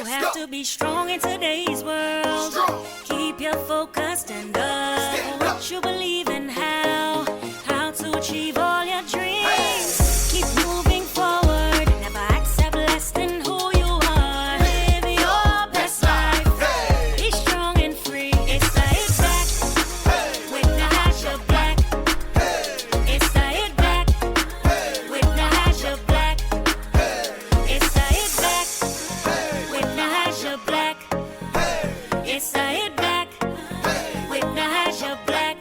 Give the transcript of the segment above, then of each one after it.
have to be strong in today's world. Keep your focused and up. What you believe in, how to achieve all your dreams. Keep moving forward. Never accept less than who you are. Live your best life. Be strong and free. It's the Hit Back with Nahaja Black. It's the Hit Back with Nahaja Black. It's the Hit Back with Nahaja Black. It's the Hit Back with Nahaja Black.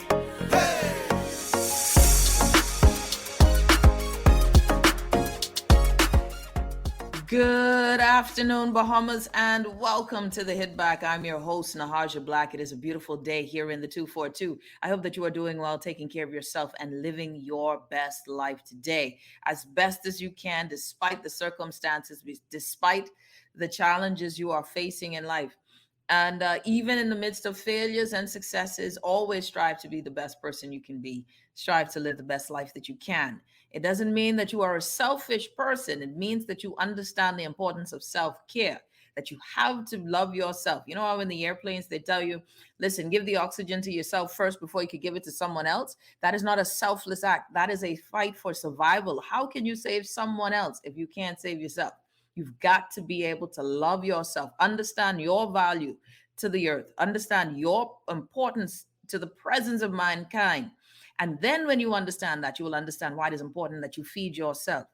Good afternoon, Bahamas, and welcome to the Hit Back. I'm your host, Nahaja Black. It is a beautiful day here in the 242. I hope that you are doing well, taking care of yourself, and living your best life today as best as you can, despite the circumstances, despite the challenges you are facing in life. And even in the midst of failures and successes, always strive to be the best person you can be. Strive to live the best life that you can. It doesn't mean that you are a selfish person. It means that you understand the importance of self-care, that you have to love yourself. You know how in the airplanes they tell you, listen, give the oxygen to yourself first before you could give it to someone else? That is not a selfless act. That is a fight for survival. How can you save someone else if you can't save yourself? You've got to be able to love yourself, understand your value to the earth, understand your importance to the presence of mankind. And then when you understand that, you will understand why it is important that you feed yourself,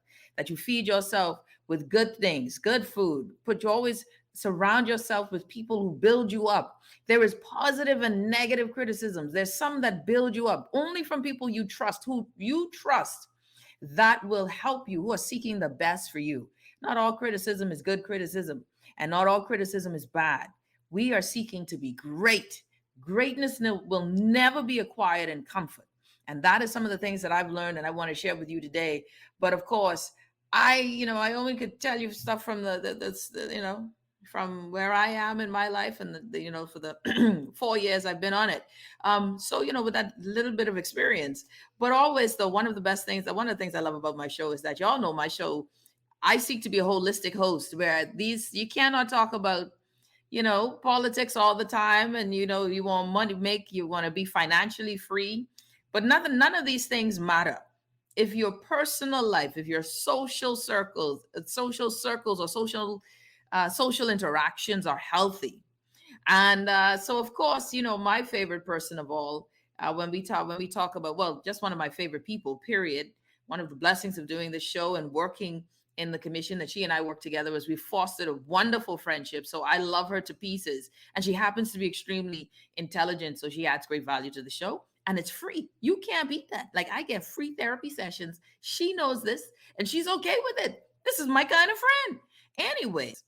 with good things, good food. You always surround yourself with people who build you up. There is positive and negative criticisms. There's some that build you up only from people you trust, who you trust, that will help you, who are seeking the best for you. Not all criticism is good criticism, and not all criticism is bad. We are seeking to be great. Greatness will never be acquired in comfort. And that is some of the things that I've learned and I want to share with you today. But of course, I only could tell you stuff from from where I am in my life and for the 4 years I've been on it. With that little bit of experience, but always though, one of the things I love about my show is that y'all know my show, I seek to be a holistic host where you cannot talk about, politics all the time. And, you want money you want to be financially free, but none of these things matter. If your personal life, if your social circles or social interactions are healthy. And so of course, my favorite person of all, when we talk about, just one of my favorite people, period. One of the blessings of doing this show and working in the commission that she and I work together was we fostered a wonderful friendship. So I love her to pieces. And she happens to be extremely intelligent. So she adds great value to the show. And it's free. You can't beat that. Like, I get free therapy sessions. She knows this and she's okay with it. This is my kind of friend. Anyways,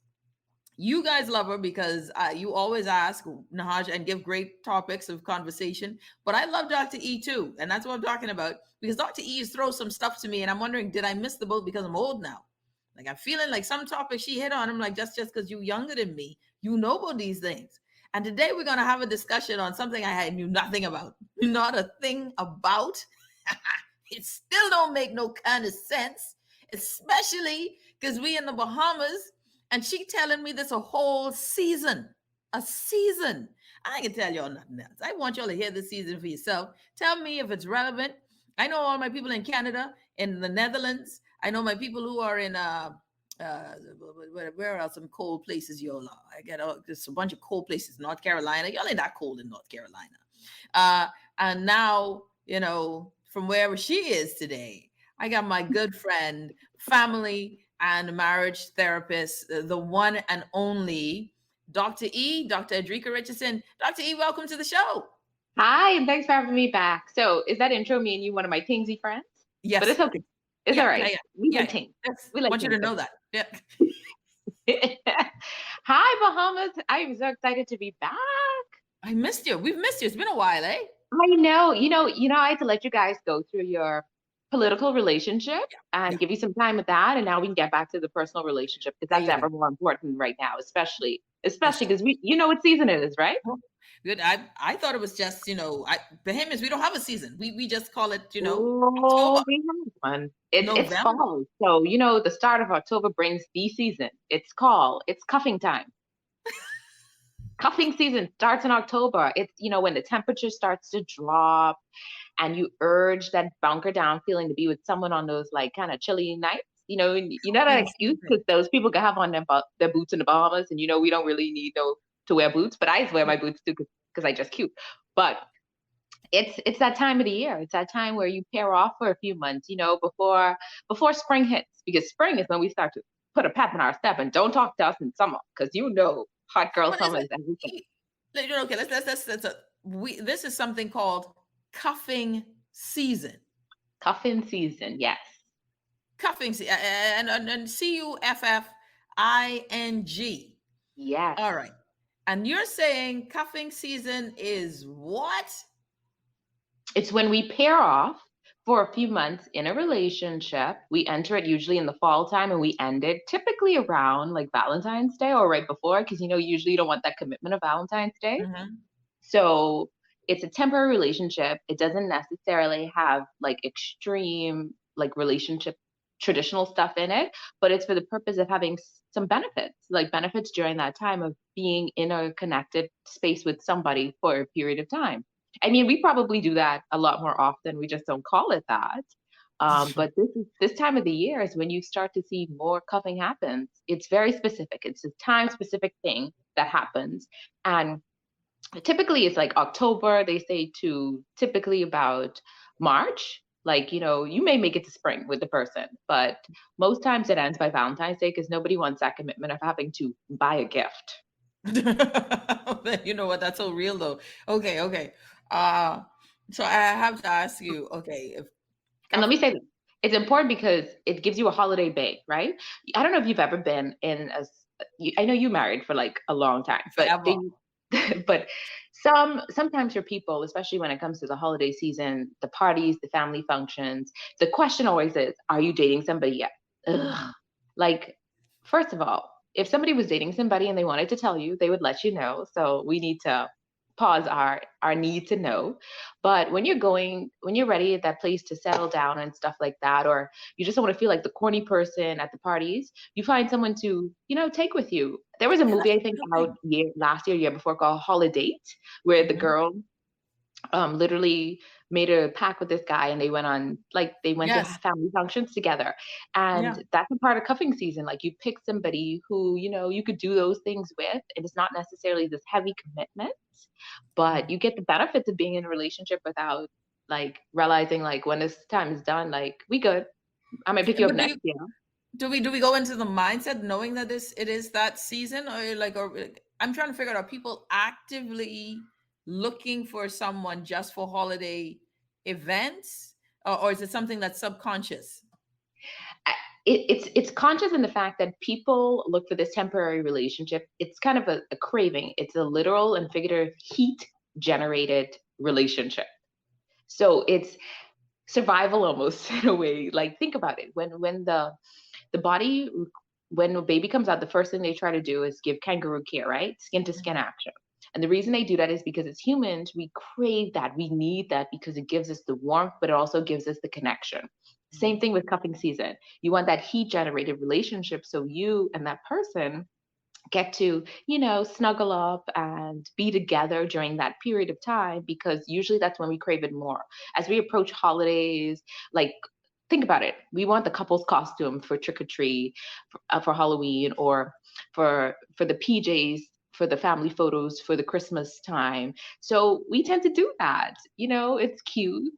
you guys love her because you always ask Nahaja and give great topics of conversation. But I love Dr. E too. And that's what I'm talking about, because Dr. E throws some stuff to me and I'm wondering, did I miss the boat because I'm old now? Like, I'm feeling like some topics she hit on, I'm like, just because you're younger than me, you know about these things. And today we're going to have a discussion on something I knew nothing about. Not a thing about. It still don't make no kind of sense, especially because we in the Bahamas, and she telling me this a whole season. A season. I can tell y'all nothing else. I want y'all to hear this season for yourself. Tell me if it's relevant. I know all my people in Canada, in the Netherlands. I know my people who are in where are some cold places y'all are? I get just a bunch of cold places. North Carolina. Y'all ain't that cold in North Carolina. And now, from wherever she is today, I got my good friend, family and marriage therapist, the one and only Dr. E, Dr. Edrika Richardson. Dr. E, welcome to the show. Hi, and thanks for having me back. So is that intro me and you one of my Tingsy friends? Yes. But it's okay. It's all right. We like Ting. We like I want you to know that. Yeah. Hi, Bahamas. I'm so excited to be back. I missed you. We've missed you. It's been a while, eh? I know. I had to let you guys go through your political relationship and give you some time with that. And now we can get back to the personal relationship, because that's ever more important right now, especially because we, what season it is, right? Good. I thought it was just, Bahamians, we don't have a season. We just call it, October. We have one. It's fall. So, the start of October brings the season. It's cuffing time. Cuffing season starts in October. It's, when the temperature starts to drop and you urge that bunker down feeling to be with someone on those like kind of chilly nights. You know that Cuffing excuse season. because those people can have on their boots in the Bahamas, and we don't really need to wear boots, but I just wear my boots too because I just cute. But it's that time of the year. It's that time where you pair off for a few months, before spring hits, because spring is when we start to put a pep in our step and don't talk to us in summer because hot girl But is summer it? is everything. Okay, this is something called cuffing season. Cuffing season, yes. Cuffing and cuffing. Yes. All right. And you're saying cuffing season is what? It's when we pair off for a few months in a relationship. We enter it usually in the fall time and we end it typically around like Valentine's Day or right before, because usually you don't want that commitment of Valentine's Day. Mm-hmm. So it's a temporary relationship. It doesn't necessarily have like extreme like relationship traditional stuff in it, but it's for the purpose of having some benefits, like benefits during that time of being in a connected space with somebody for a period of time. I mean, we probably do that a lot more often. We just don't call it that. But this time of the year is when you start to see more cuffing happens. It's very specific. It's a time specific thing that happens, and typically it's like October, they say, to typically about March. Like, you may make it to spring with the person, but most times it ends by Valentine's Day because nobody wants that commitment of having to buy a gift. You know what? That's so real though. Okay, okay. Uh so I have to ask you, okay, if And let cuffing me say this, it's important because it gives you a holiday bake, right? I don't know if you've ever been in I know you married for like a long time, but forever. but sometimes for people, especially when it comes to the holiday season, the parties, the family functions, the question always is, are you dating somebody yet? Ugh. Like, first of all, if somebody was dating somebody and they wanted to tell you, they would let you know. So we need to pause our need to know. But when you're ready at that place to settle down and stuff like that, or you just don't want to feel like the corny person at the parties, you find someone to, take with you. There was a Yeah, movie that's I a think real out thing. last year before, called Holiday, where the Hmm. girl literally made a pact with this guy and they went to Yes. family functions together. Yeah. And that's a part of cuffing season. Like, you pick somebody who you could do those things with, and it's not necessarily this heavy commitment, but you get the benefits of being in a relationship without like realizing like when this time is done, like, we good, I might pick you up But next year. do we go into the mindset knowing that it is that season, or I'm trying to figure out, are people actively looking for someone just for holiday events, or is it something that's subconscious? It's conscious in the fact that people look for this temporary relationship. It's kind of a craving. It's a literal and figurative heat generated relationship. So it's survival almost in a way. Like, think about it. When the body when a baby comes out, the first thing they try to do is give kangaroo care, right? Skin to skin action. And the reason they do that is because as humans, we crave that. We need that because it gives us the warmth, but it also gives us the connection. Same thing with cuffing season. You want that heat generated relationship so you and that person get to, snuggle up and be together during that period of time, because usually that's when we crave it more. As we approach holidays, like, think about it. We want the couple's costume for trick or treat, for Halloween, or for the PJs, for the family photos for the Christmas time. So we tend to do that. It's cute,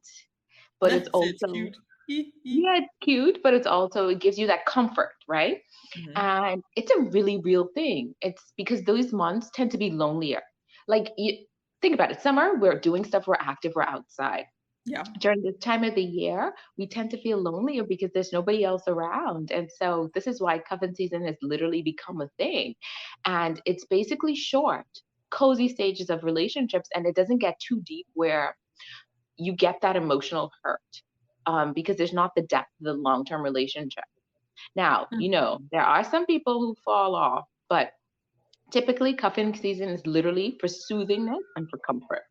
but it's It's also, cute. yeah, it's cute, but it gives you that comfort, right? Hmm. And it's a really real thing. It's because those months tend to be lonelier. Like, think about it. Summer, we're doing stuff, we're active, we're outside. Yeah. During this time of the year, we tend to feel lonelier because there's nobody else around. And so this is why cuffing season has literally become a thing. And it's basically short, cozy stages of relationships, and it doesn't get too deep where you get that emotional hurt, because there's not the depth of the long-term relationship. Now, there are some people who fall off, but typically cuffing season is literally for soothingness and for comfort.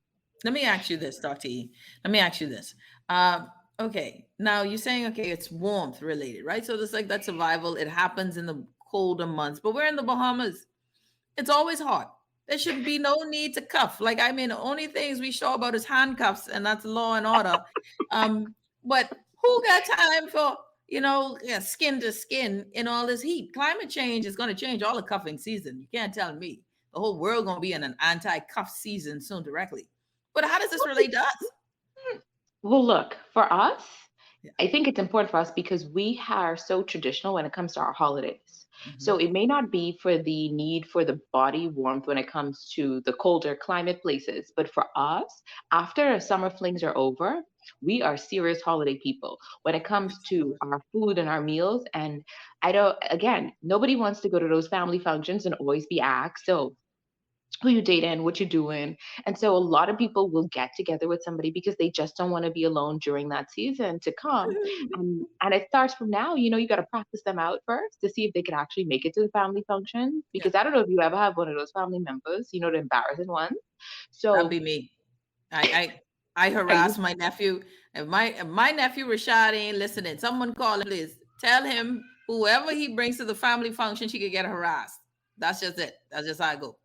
Let me ask you this, Dr. E. Let me ask you this. Okay, now you're saying, okay, it's warmth related, right? So it's like that survival. It happens in the colder months, but we're in the Bahamas. It's always hot. There shouldn't be no need to cuff. Like, I mean, the only things we show about is handcuffs, and that's law and order. But who got time for, yeah, skin to skin in all this heat? Climate change is going to change all the cuffing season. You can't tell me the whole world going to be in an anti-cuff season soon directly. But how does this relate to us? Well, look, for us, Yeah. I think it's important for us because we are so traditional when it comes to our holidays. Hmm. So it may not be for the need for the body warmth when it comes to the colder climate places, but for us, after summer flings are over, we are serious holiday people when it comes to our food and our meals. And I don't, again, nobody wants to go to those family functions and always be asked, so who you dating, what you're doing. And so a lot of people will get together with somebody because they just don't want to be alone during that season to come. And it starts from now, you got to practice them out first to see if they could actually make it to the family function. Yeah, Because I don't know if you ever have one of those family members, the embarrassing ones. that'd So be me. I are harass you my nephew. If my nephew Rashad ain't listening, someone call him, please. Tell him whoever he brings to the family function, she could get harassed. That's just it. That's just how I go.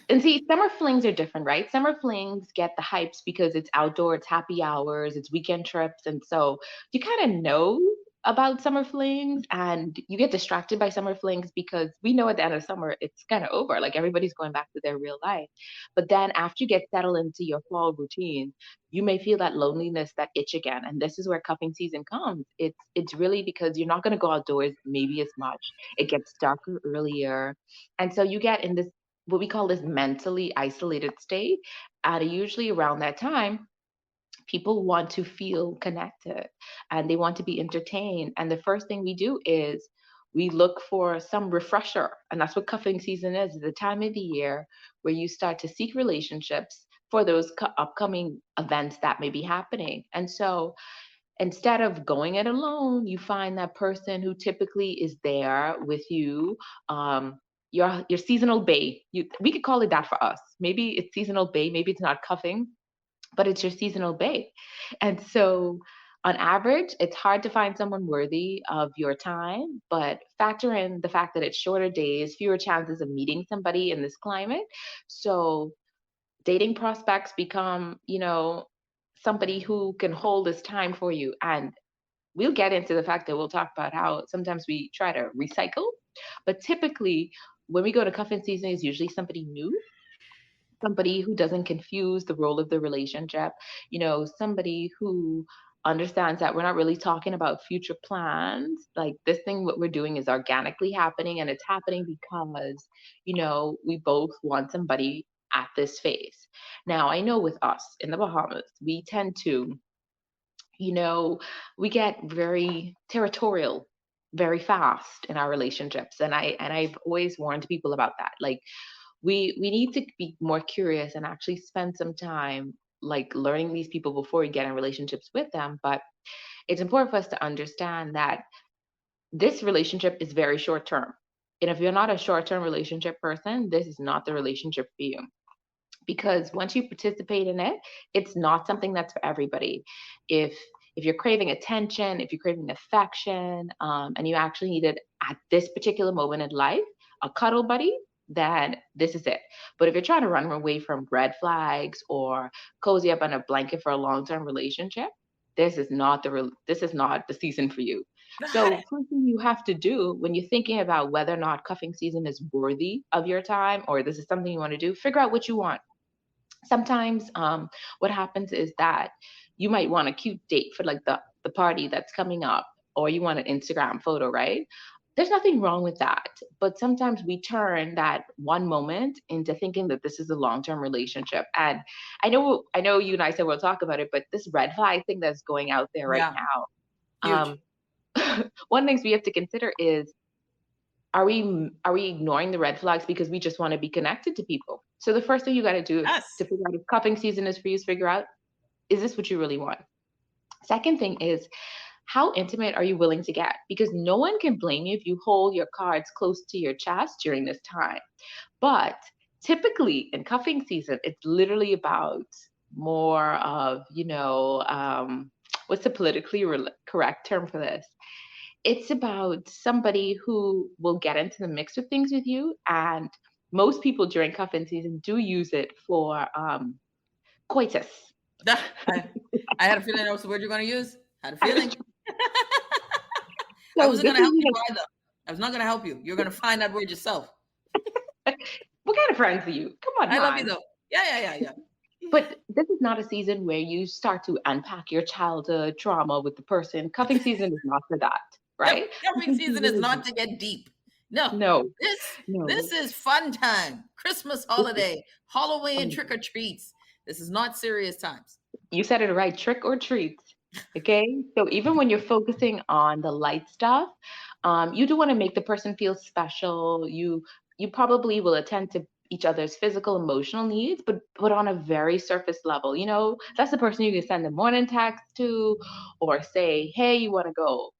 And see, summer flings are different, right? Summer flings get the hypes because it's outdoor, it's happy hours, it's weekend trips. And so you kind of know about summer flings and you get distracted by summer flings because we know at the end of summer it's kind of over. Like everybody's going back to their real life. But then after you get settled into your fall routine, you may feel that loneliness, that itch again. And this is where cuffing season comes. It's really because you're not going to go outdoors maybe as much. It gets darker earlier. And so you get in this what we call this mentally isolated state. And usually around that time, people want to feel connected and they want to be entertained. And the first thing we do is we look for some refresher. And that's what cuffing season is the time of the year where you start to seek relationships for those upcoming events that may be happening. And so instead of going it alone, you find that person who typically is there with you, um, your seasonal bae. We could call it that for us. Maybe it's seasonal bae, maybe it's not cuffing, but it's your seasonal bae. And so on average, it's hard to find someone worthy of your time, but factor in the fact that it's shorter days, fewer chances of meeting somebody in this climate. So dating prospects become, somebody who can hold this time for you. And we'll get into the fact that we'll talk about how sometimes we try to recycle, but typically when we go to cuffing season is usually somebody new, somebody who doesn't confuse the role of the relationship, somebody who understands that we're not really talking about future plans. Like this thing, what we're doing is organically happening and it's happening because, we both want somebody at this phase. Now, I know with us in the Bahamas, we tend to you know, we get very territorial very fast in our relationships. And I've always warned people about that. Like we need to be more curious and actually spend some time like learning these people before we get in relationships with them. But it's important for us to understand that this relationship is very short term. And if you're not a short term relationship person, this is not the relationship for you because once you participate in it, it's not something that's for everybody. If if you're craving attention, if you're craving affection, and you actually need it at this particular moment in life, a cuddle buddy, then this is it. But if you're trying to run away from red flags or cozy up on a blanket for a long-term relationship, this is not the season for you. So first thing you have to do when you're thinking about whether or not cuffing season is worthy of your time or this is something you want to do, figure out what you want. Sometimes what happens is that you might want a cute date for like the party that's coming up or you want an Instagram photo, right? There's nothing wrong with that, but sometimes we turn that one moment into thinking that this is a long-term relationship. And I know you and I said we'll talk about it, but this red flag thing that's going out there right Yeah, now, huge. one of the things we have to consider is are we ignoring the red flags because we just want to be connected to people? So the first thing you got to do Yes. to figure out if cuffing season is for you is figure out, is this what you really want? Second thing is, how intimate are you willing to get? Because no one can blame you if you hold your cards close to your chest during this time. But typically in cuffing season, it's literally about more of, what's the politically correct term for this? It's about somebody who will get into the mix of things with you and most people during cuffing season do use it for coitus. I, I had a feeling that was the word you're going to use. Had a feeling. I So wasn't this going to is, help you either. I was not going to help you. You're going to find that word yourself. what kind of friends are you? Come on, I love you man. though. Yeah. But this is not a season where you start to unpack your childhood trauma with the person. Cuffing season is not for that, right? Cuffing Cuffing season is season not is to get deep. No, no, this no. is fun time. Christmas This is, holiday, Halloween um, trick or treats. This is not serious times. you said it right, trick or treat. Okay. So even when you're focusing on the light stuff, you do want to make the person feel special. You probably will attend to each other's physical, emotional needs, but on a very surface level. That's the person you can send a morning text to, or say, hey, you want to go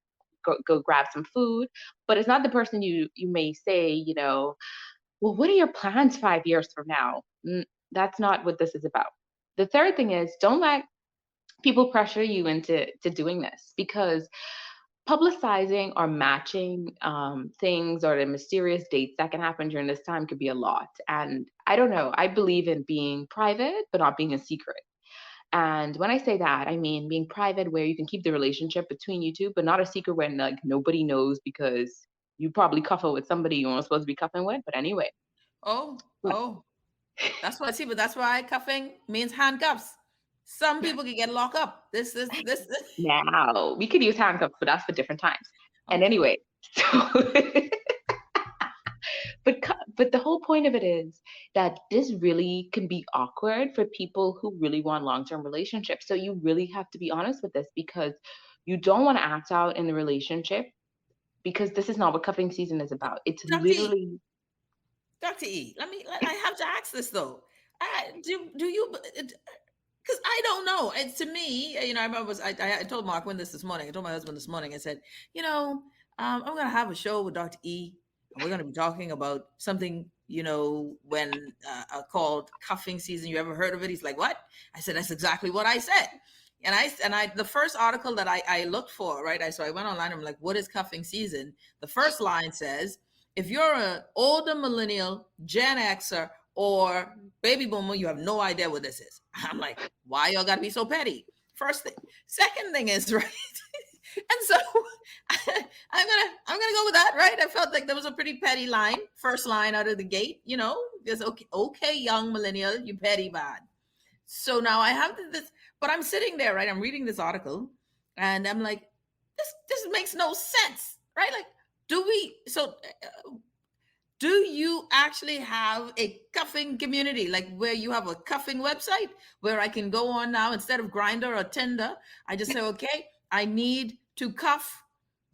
grab some food. But it's not the person you may say, well, what are your plans 5 years from now? That's not what this is about. The third thing is, don't let people pressure you into doing this, because publicizing or matching things or the mysterious dates that can happen during this time could be a lot. And I don't know, I believe in being private but not being a secret. And when I say that, I mean being private where you can keep the relationship between you two, but not a secret when like nobody knows, because you probably cuffle with somebody you weren't supposed to be cuffing with. But anyway. Oh, that's what I see. But that's why cuffing means handcuffs. Some people can get locked up. This. Now we could use handcuffs, but that's for different times. And Okay. anyway, so but the whole point of it is that this really can be awkward for people who really want long-term relationships. So you really have to be honest with this, because you don't want to act out in the relationship, because this is not what cuffing season is about. It's Dr. E, literally Dr. E, I have to ask this though. Do you, because I don't know. And to me, I remember I told Mark this morning. I told my husband this morning. I said, I'm going to have a show with Dr. E, and we're going to be talking about something, when called cuffing season. You ever heard of it? He's like, what? I said, that's exactly what I said. And I the first article that I looked for, right? So I went online. I'm like, what is cuffing season? The first line says, if you're an older millennial, Gen Xer, or baby boomer, you have no idea what this is. I'm like, why y'all gotta be so petty? First thing. Second thing is, right. And so I'm gonna go with that, right? I felt like there was a pretty petty line, first line out of the gate, just okay, young millennial, you petty bad. So now I have this, but I'm sitting there, right? I'm reading this article, and I'm like, this makes no sense, right? Like, do you actually have a cuffing community, like where you have a cuffing website where I can go on now instead of Grinder or Tinder? I just say, okay, I need to cuff.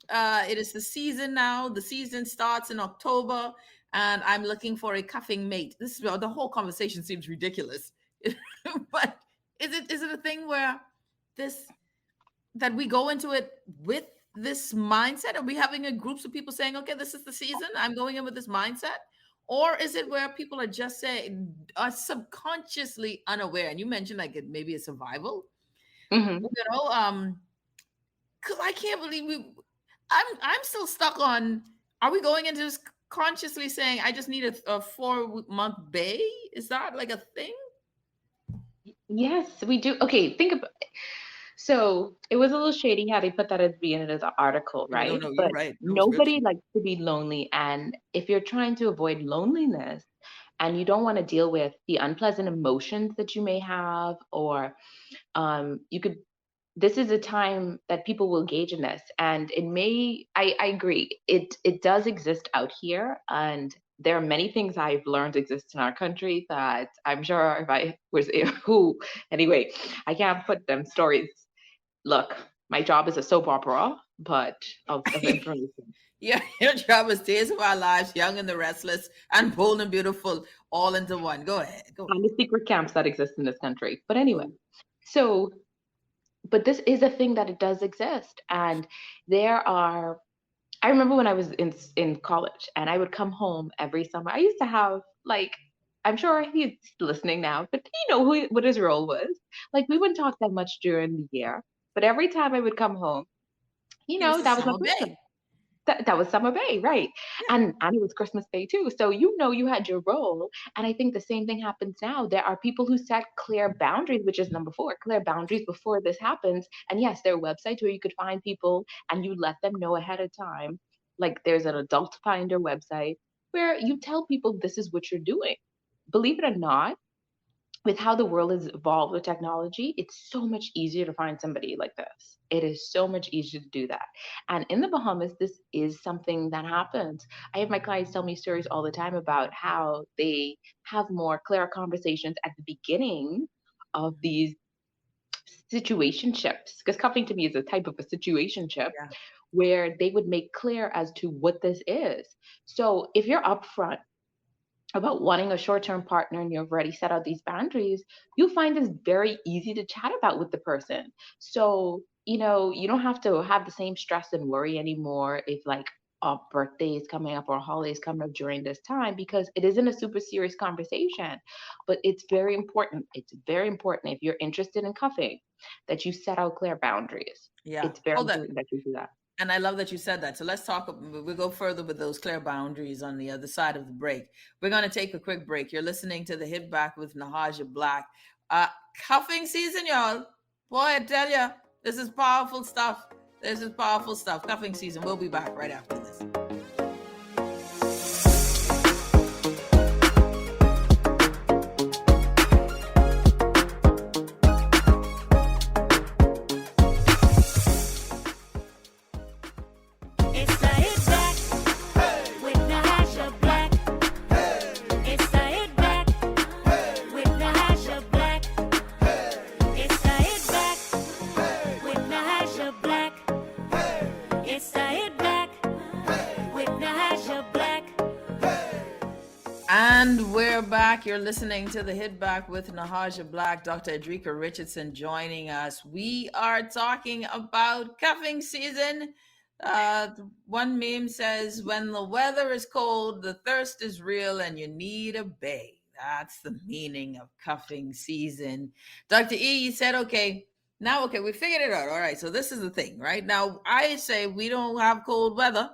It is the season now. The season starts in October, and I'm looking for a cuffing mate. This is the whole conversation seems ridiculous, but is it a thing where this that we go into it with this mindset? Are we having a groups of people saying, okay, this is the season, I'm going in with this mindset? Or is it where people are just saying, are subconsciously unaware? And you mentioned like it maybe a survival, mhm. because I can't believe I'm still stuck on, are we going into this consciously saying I just need a 4 month bay? Is that like a thing? Yes, we do. Okay, think about. So it was a little shady how they put that at the beginning of the article, No, right? no, you're But right. That was real nobody shit. likes to be lonely. And if you're trying to avoid loneliness and you don't want to deal with the unpleasant emotions that you may have, or you could, this is a time that people will engage in this. And it may, I agree, it does exist out here. And there are many things I've learned exist in our country that I'm sure if I was who, anyway, I can't put them stories. Look, my job is a soap opera, but of information. Yeah, your job is Days of Our Lives, Young and the Restless, and Bold and Beautiful, all into one. Go ahead. Go And the secret camps that exist in this country. But anyway, so, but this is a thing that it does exist. And there are, I remember when I was in college and I would come home every summer. I used to have like, I'm sure he's listening now, but what his role was. Like we wouldn't talk that much during the year, but every time I would come home, He was the that was my summer person. bae. That was Summer Bay, right? And it was Christmas Day too. So you had your role, and I think the same thing happens now. There are people who set clear boundaries, which is number four, clear boundaries before this happens. And yes, there are websites where you could find people and you let them know ahead of time. Like there's an adult finder website where you tell people this is what you're doing. Believe it or not, with how the world has evolved with technology, it's so much easier to find somebody like this. It is so much easier to do that. And in the Bahamas, this is something that happens. I have my clients tell me stories all the time about how they have more clear conversations at the beginning of these situationships, because cuffing to me is a type of a situationship Yeah. where they would make clear as to what this is. So if you're upfront about wanting a short-term partner and you've already set out these boundaries, you'll find this very easy to chat about with the person. So, you don't have to have the same stress and worry anymore if like a birthday is coming up or a holiday is coming up during this time because it isn't a super serious conversation. But it's very important. It's very important if you're interested in cuffing that you set out clear boundaries. Yeah. It's very Hold that. important that you do that. And I love that you said that. So let's talk. We'll go further with those clear boundaries on the other side of the break. We're going to take a quick break. You're listening to the Hit Back with Nahaja Black. Uh, Cuffing season, y'all. Boy, I tell you, this is powerful stuff. This is powerful stuff. Cuffing season. We'll be back right after this. It's the Hit Back with Nahaja Black. It's the Hit Back with Nahaja Black. It's the Hit Back with Nahaja Black. It's the Hit Back with Nahaja Black. And we're back. You're listening to the Hit Back with Nahaja Black. Dr. Adrika Richardson joining us. We are talking about cuffing season. One meme says, when the weather is cold, the thirst is real, and you need a bay. That's the meaning of cuffing season. Dr. E, you said, okay, now, okay, we figured it out. All right, so this is the thing, right? Now, I say we don't have cold weather.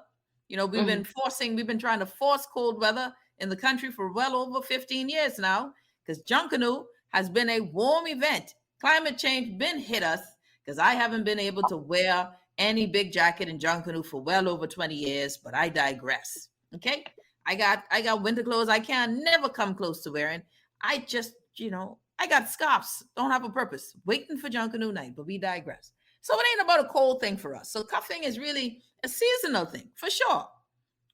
We've Mhm. been trying to force cold weather in the country for well over 15 years now because Junkanoo has been a warm event. Climate change been hit us because I haven't been able to wear any big jacket in Junkanoo for well over 20 years, but I digress. Okay? I got winter clothes I can never come close to wearing. I just, I got scarves. Don't have a purpose. Waiting for Junkanoo night, but we digress. So it ain't about a cold thing for us. So cuffing is really a seasonal thing for sure,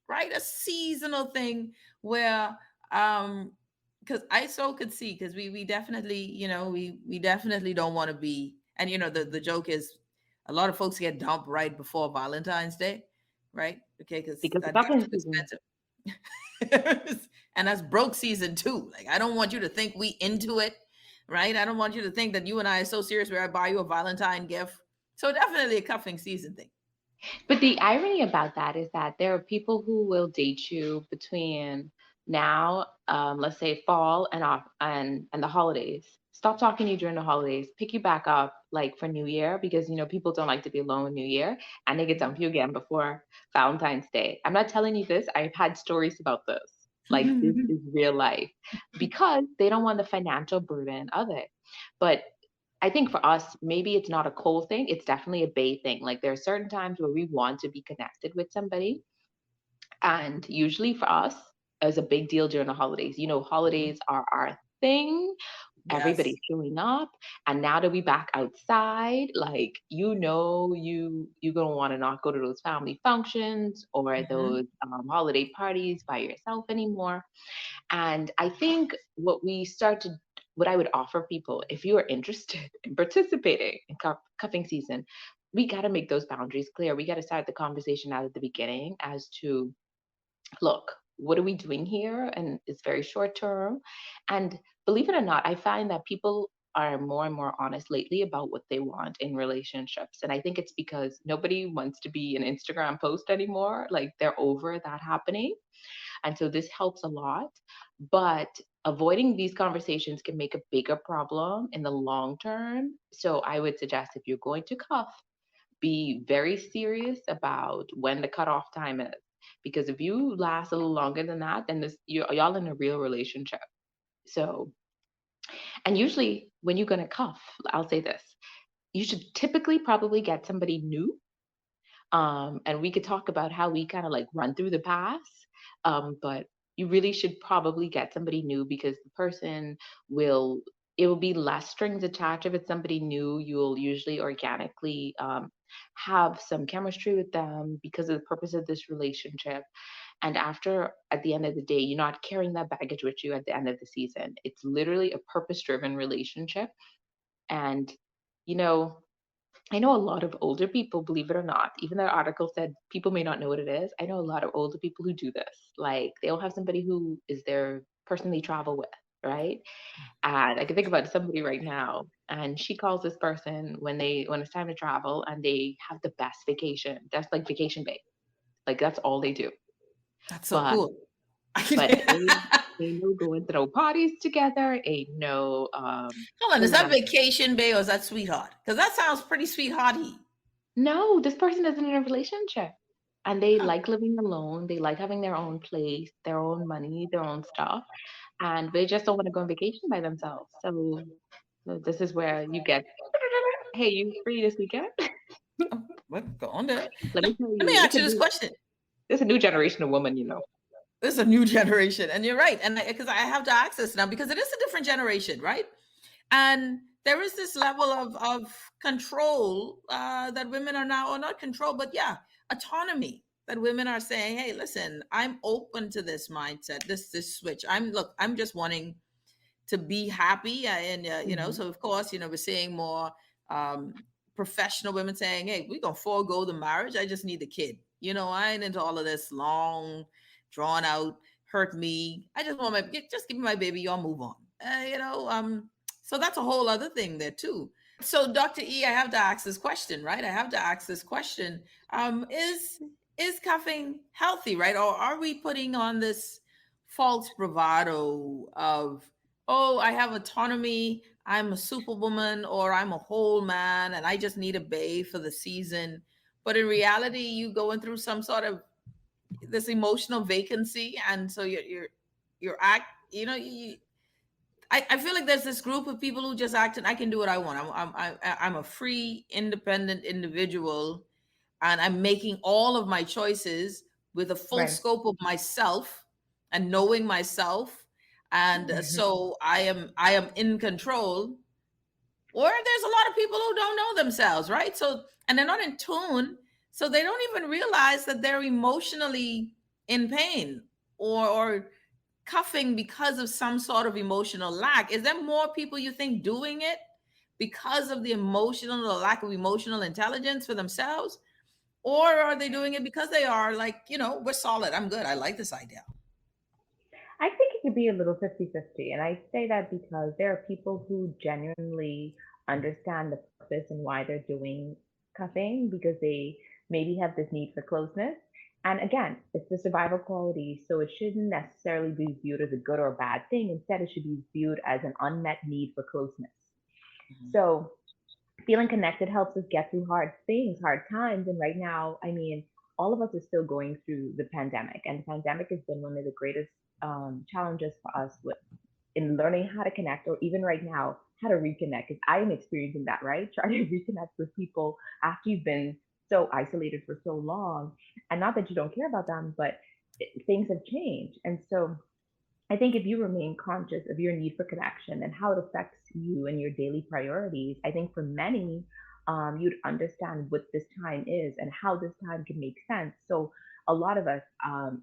right? A seasonal thing where because I so could see because we definitely we definitely don't want to be, and the joke is a lot of folks get dumped right before Valentine's Day, right? Okay, because Because the that gift cuffing is season. expensive. And that's broke season too. Like I don't want you to think we into it, right? I don't want you to think that you and I are so serious where I buy you a Valentine gift. So definitely a cuffing season thing. But the irony about that is that there are people who will date you between now, let's say fall and off and the holidays. Stop talking to you during the holidays. Pick you back up like for New Year because people don't like to be alone in New Year, and they get dumped you again before Valentine's Day. I'm not telling you this. I've had stories about this. Like this is real life because they don't want the financial burden of it. But I think for us, maybe it's not a cold thing. It's definitely a bay thing. Like there are certain times where we want to be connected with somebody. And usually for us, it's a big deal during the holidays. Mhm. Holidays are our thing. Yes. Everybody's showing up. And now that we back outside, like you're gonna want to not go to those family functions or Mhm. those holiday parties by yourself anymore. And I think what I would offer people, if you are interested in participating in cuffing season, we got to make those boundaries clear. We got to start the conversation out at the beginning as to, look, what are we doing here? And it's very short term. And believe it or not, I find that people are more and more honest lately about what they want in relationships. And I think it's because nobody wants to be an Instagram post anymore. Like they're over that happening. And so this helps a lot. But avoiding these conversations can make a bigger problem in the long term. So I would suggest if you're going to cuff, be very serious about when the cutoff time is. Because if you last a little longer than that, then y'all in a real relationship. So, and usually when you're gonna cuff, I'll say this, you should typically probably get somebody new. And we could talk about how we kind of like run through the past. But you really should probably get somebody new because the person will, it will be less strings attached. If it's somebody new, you'll usually organically have some chemistry with them because of the purpose of this relationship. And after, at the end of the day, you're not carrying that baggage with you at the end of the season. It's literally a purpose driven relationship. And, you know, I know a lot of older people, believe it or not, even that article said people may not know what it is. I know a lot of older people who do this. Like they'll have somebody who is their person they travel with, right? And I can think about somebody right now, and she calls this person when it's time to travel, and they have the best vacation. That's like vacation bay. Like that's all they do. That's so But cool. but ain't no going to no parties together. Ain't no Hold on, is oh that gosh. vacation bay or is that sweetheart? Because that sounds pretty sweethearty. No, this person isn't in a relationship. And they like living alone. They like having their own place, their own money, their own stuff. And they just don't want to go on vacation by themselves. So this is where you get, hey, you free this weekend? Oh, well, go on there. Let me tell Let me you, ask you this question. it's a new generation of woman, you know. This is a new generation, and you're right. And because I have to access now, because it is a different generation, right? And there is this level of control that women are now, or not control, but yeah, autonomy, that women are saying, hey, listen, I'm open to this mindset, this switch. I'm just wanting to be happy, and Mhm. so of course, we're seeing more um professional women saying, hey, we're gonna forego the marriage, I just need the kid. I ain't into all of this long drawn out hurt me. I just want just give me my baby, y'all move on. So that's a whole other thing there too. So Dr. E, I have to ask this question, right? I have to ask this question. Is cuffing healthy, right? Or are we putting on this false bravado of, oh, I have autonomy, I'm a superwoman, or I'm a whole man and I just need a bae for the season. But in reality, you going through some sort of this emotional vacancy, and so you're act I feel like there's this group of people who just act and I can do what I want. I'm a free, independent individual, and I'm making all of my choices with a full Right. scope of myself and knowing myself, and Mhm. so I am in control. Or there's a lot of people who don't know themselves, right? So, and they're not in tune, so they don't even realize that they're emotionally in pain, or cuffing because of some sort of emotional lack. Is there more people you think doing it because of the emotional, the lack of emotional intelligence for themselves? Or are they doing it because they are like, we're solid, I'm good, I like this idea? I think it could be a little 50-50. And I say that because there are people who genuinely understand the purpose and why they're doing cuffing because they maybe have this need for closeness. And again, it's the survival quality. So it shouldn't necessarily be viewed as a good or bad thing. Instead, it should be viewed as an unmet need for closeness. Mhm. So feeling connected helps us get through hard things, hard times. And right now, I mean, all of us are still going through the pandemic, and the pandemic has been one of the greatest challenges for us with in learning how to connect, or even right now, how to reconnect. Because I am experiencing that, right? Trying to reconnect with people after you've been so isolated for so long, and not that you don't care about them, but things have changed, and so I think if you remain conscious of your need for connection and how it affects you and your daily priorities, I think for many, you'd understand what this time is and how this time can make sense. So, a lot of us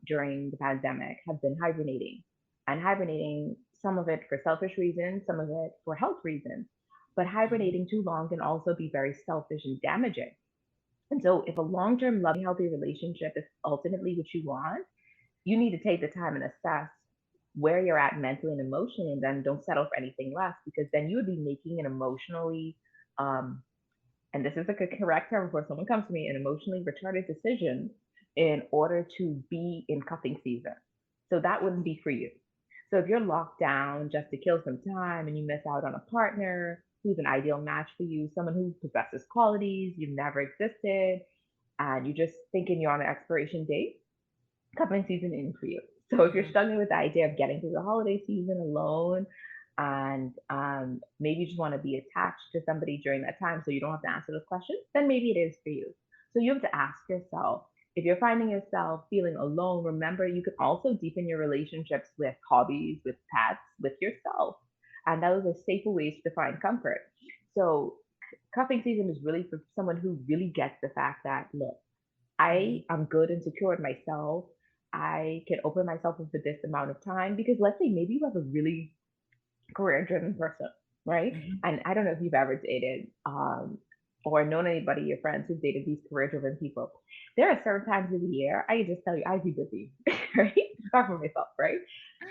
during the pandemic have been hibernating, and hibernating, some of it for selfish reasons, some of it for health reasons. But Mhm. hibernating too long can also be very selfish and damaging. And so, if a long term, loving, healthy relationship is ultimately what you want, you need to take the time and assess where you're at mentally and emotionally, and then don't settle for anything less, because then you would be making an emotionally, um, and this is like a correct term before someone comes to me, an emotionally retarded decision in order to be in cuffing season. So that wouldn't be for you. So if you're locked down just to kill some time and you miss out on a partner who's an ideal match for you, someone who possesses qualities you've never existed, and you just thinking you're on an expiration date, cuffing season in for you. So if you're Mhm. struggling with the idea of getting through the holiday season alone, and maybe you just want to be attached to somebody during that time so you don't have to answer those questions, then maybe it is for you. So you have to ask yourself, if you're finding yourself feeling alone, remember you can also deepen your relationships with hobbies, with pets, with yourself. And those are safer ways to find comfort. So cuffing season is really for someone who really gets the fact that, look, Mhm. I am good and secure in myself. I can open myself up for this amount of time because let's say maybe you have a really career driven person, right? Mhm. And I don't know if you've ever dated or known anybody, your friends who've dated these career driven people. There are certain times of the year I can just tell you I'd be busy, right? Apart from myself, right?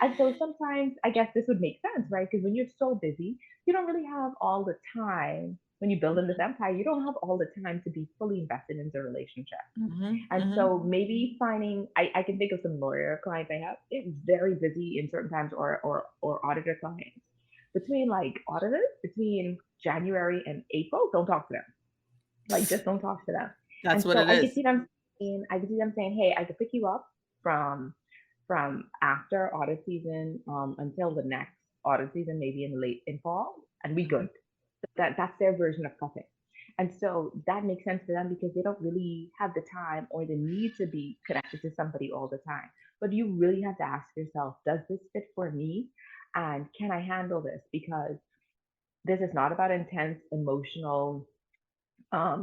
And so sometimes I guess this would make sense, right? Because when you're so busy, you don't really have all the time. When you build in this empire, you don't have all the time to be fully invested in the relationship. Mhm. And Mhm. so maybe finding, I can think of some lawyer clients I have, it's very busy in certain times, or auditor clients. Between like auditors, between January and April, don't talk to them. Like just don't talk to them. That's And what so it I could is. see them I could see them saying, hey, I could pick you up from after audit season until the next audit season, maybe in late in fall, and we Mhm. good. That's their version of cuffing. And so that makes sense for them because they don't really have the time or the need to be connected to somebody all the time. But you really have to ask yourself, does this fit for me? And can I handle this? Because this is not about intense emotional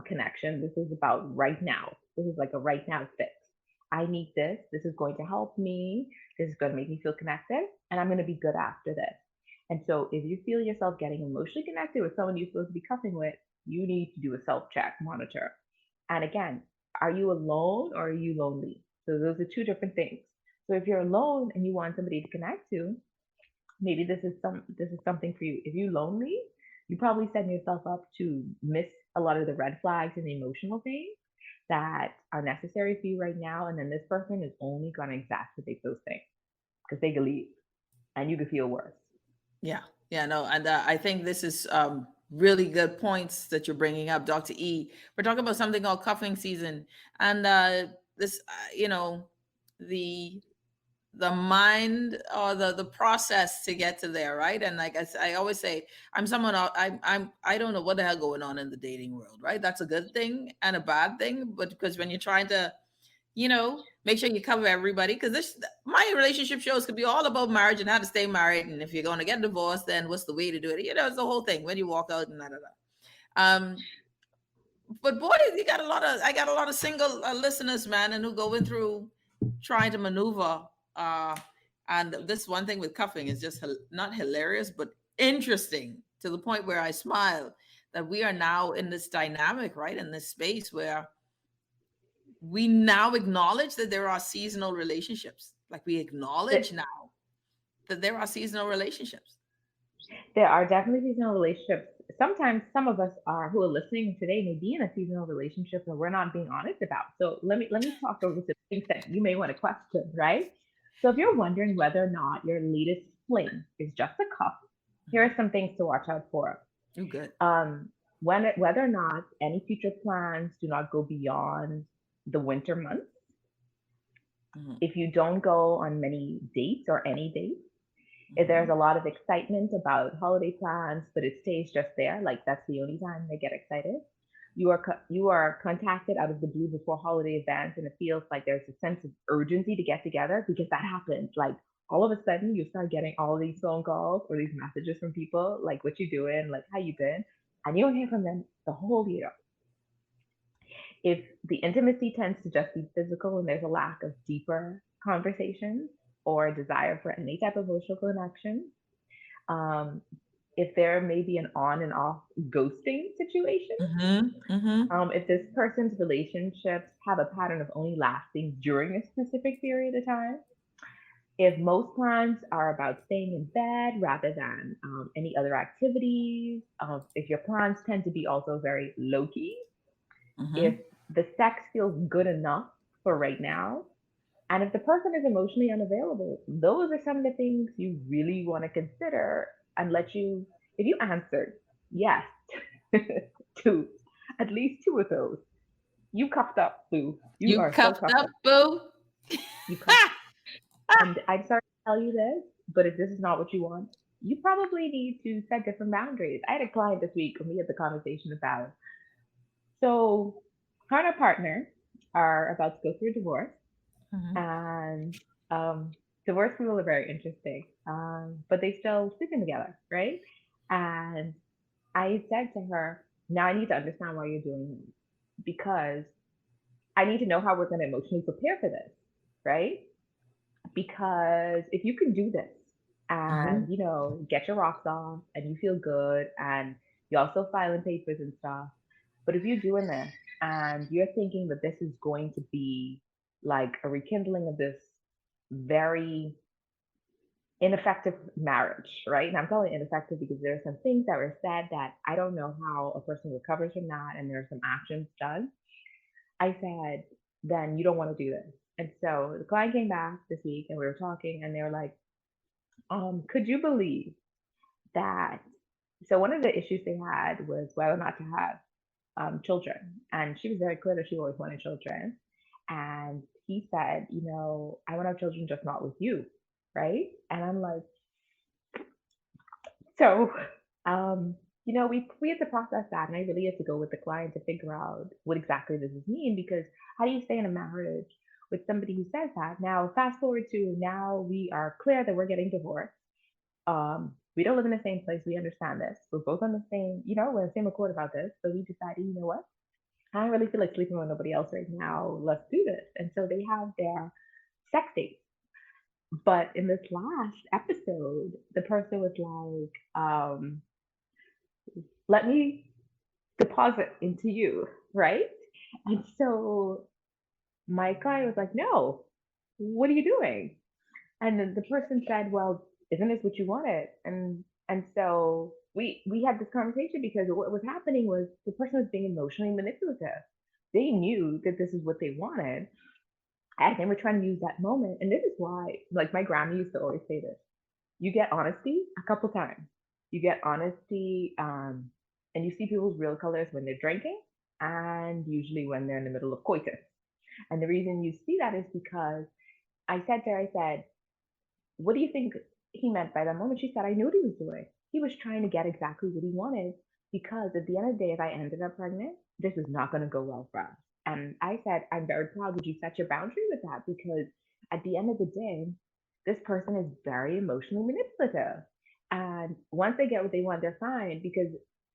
connection. This is about right now. This is like a right now fix. I need this. This is going to help me. This is going to make me feel connected, and I'm going to be good after this. And so, if you feel yourself getting emotionally connected with someone you're supposed to be cuffing with, you need to do a self check, monitor. And again, are you alone or are you lonely? So, those are two different things. So, if you're alone and you want somebody to connect to, maybe this is something for you. If you're lonely, you probably setting yourself up to miss a lot of the red flags and the emotional things that are necessary for you right now. And then this person is only going to exacerbate those things because they can leave and you can feel worse. Yeah, yeah, no, and I think this is really good points that you're bringing up, Dr. E. We're talking about something called cuffing season, and this, the the mind or the process to get to there, right? And like I always say, I'm someone I don't know what the hell going on in the dating world, right? That's a good thing and a bad thing, but because when you're trying to make sure you cover everybody because this my relationship shows could be all about marriage and how to stay married, and if you're going to get divorced, then what's the way to do it? It's the whole thing when you walk out and da, da, da. But boy, you got a lot of I got a lot of single listeners, man, and who going through trying to maneuver. uh and this one thing with cuffing is just not hilarious but interesting to the point where I smile that we are now in this dynamic, right, in this space where we now acknowledge that there are seasonal relationships. Like we Th- acknowledge now that there are seasonal relationships. There are definitely seasonal relationships. Sometimes some of us are who are listening today may be in a seasonal relationship that we're not being honest about. So let me talk over some things that you may want to question, right? So if you're wondering whether or not your latest fling is just a cup, here are some things to watch out for. You good. Um, whether or not any future plans do not go beyond the winter months. Mhm. If you don't go on many dates or any dates, if there's Mhm. a lot of excitement about holiday plans, but it stays just there, like that's the only time they get excited. You are contacted out of the blue before holiday events, and it feels like there's a sense of urgency to get together because that happens. Like all of a sudden, you start getting all these phone calls or these messages from people, like what you doing, like how you been, and you don't hear from them the whole year. If the intimacy tends to just be physical and there's a lack of deeper conversations or a desire for any type of emotional connection, um, if there may be an on and off ghosting situation, Mhm. Mhm. if this person's relationships have a pattern of only lasting during a specific period of time, if most plans are about staying in bed rather than any other activities, if your plans tend to be also very low key, if Mhm. the sex feels good enough for right now, and if the person is emotionally unavailable, those are some of the things you really want to consider and let you, if you answered Yes, two, at least two of those. You cuffed up, Boo. You You are so cuffed cuffed up, up. boo. You cuffed. And I'm sorry to tell you this, but if this is not what you want, you probably need to set different boundaries. I had a client this week and we had the conversation about, so her and her partner are about to go through a divorce, Mhm. and divorce people are very interesting, but they still sleeping together, right? And I said to her, now I need to understand why you're doing this because I need to know how we're going to emotionally prepare for this, right? Because if you can do this Mhm. and get your rocks off and you feel good and you also filing papers and stuff, but if you're doing this and you're thinking that this is going to be like a rekindling of this very ineffective marriage, right? And I'm calling it ineffective because there are some things that were said that I don't know how a person recovers from that, and there are some actions done. I said, then you don't want to do this. And so the client came back this week and we were talking and they were like, could you believe that? So one of the issues they had was whether or not to have children. And she was very clear that she always wanted children. And he said, I want to have children, just not with you. Right. And I'm like, so, we had to process that. And I really had to go with the client to figure out what exactly does this mean? Because how do you stay in a marriage with somebody who says that? Now, fast forward to now, we are clear that we're getting divorced. We don't live in the same place. We understand this. We're both on the same, we're on the same accord about this. So we decided, you know what? I don't really feel like sleeping with nobody else right now. Let's do this. And so they have their sex dates. But in this last episode, the person was like, let me deposit into you, right? And so my client was like, no, what are you doing? And then the person said, well, isn't this what you wanted? And so we had this conversation because what was happening was the person was being emotionally manipulative. They knew that this is what they wanted, and they were trying to use that moment. And this is why, like my grandma used to always say this: you get honesty a couple times. You get honesty, and you see people's real colors when they're drinking, and usually when they're in the middle of coitus. And the reason you see that is because I said to her, I said, what do you think he meant by that moment? She said, I knew what he was doing. He was trying to get exactly what he wanted because at the end of the day, if I ended up pregnant, this is not going to go well for us. And I said, I'm very proud that you set your boundary with that because at the end of the day, this person is very emotionally manipulative. And once they get what they want, they're fine because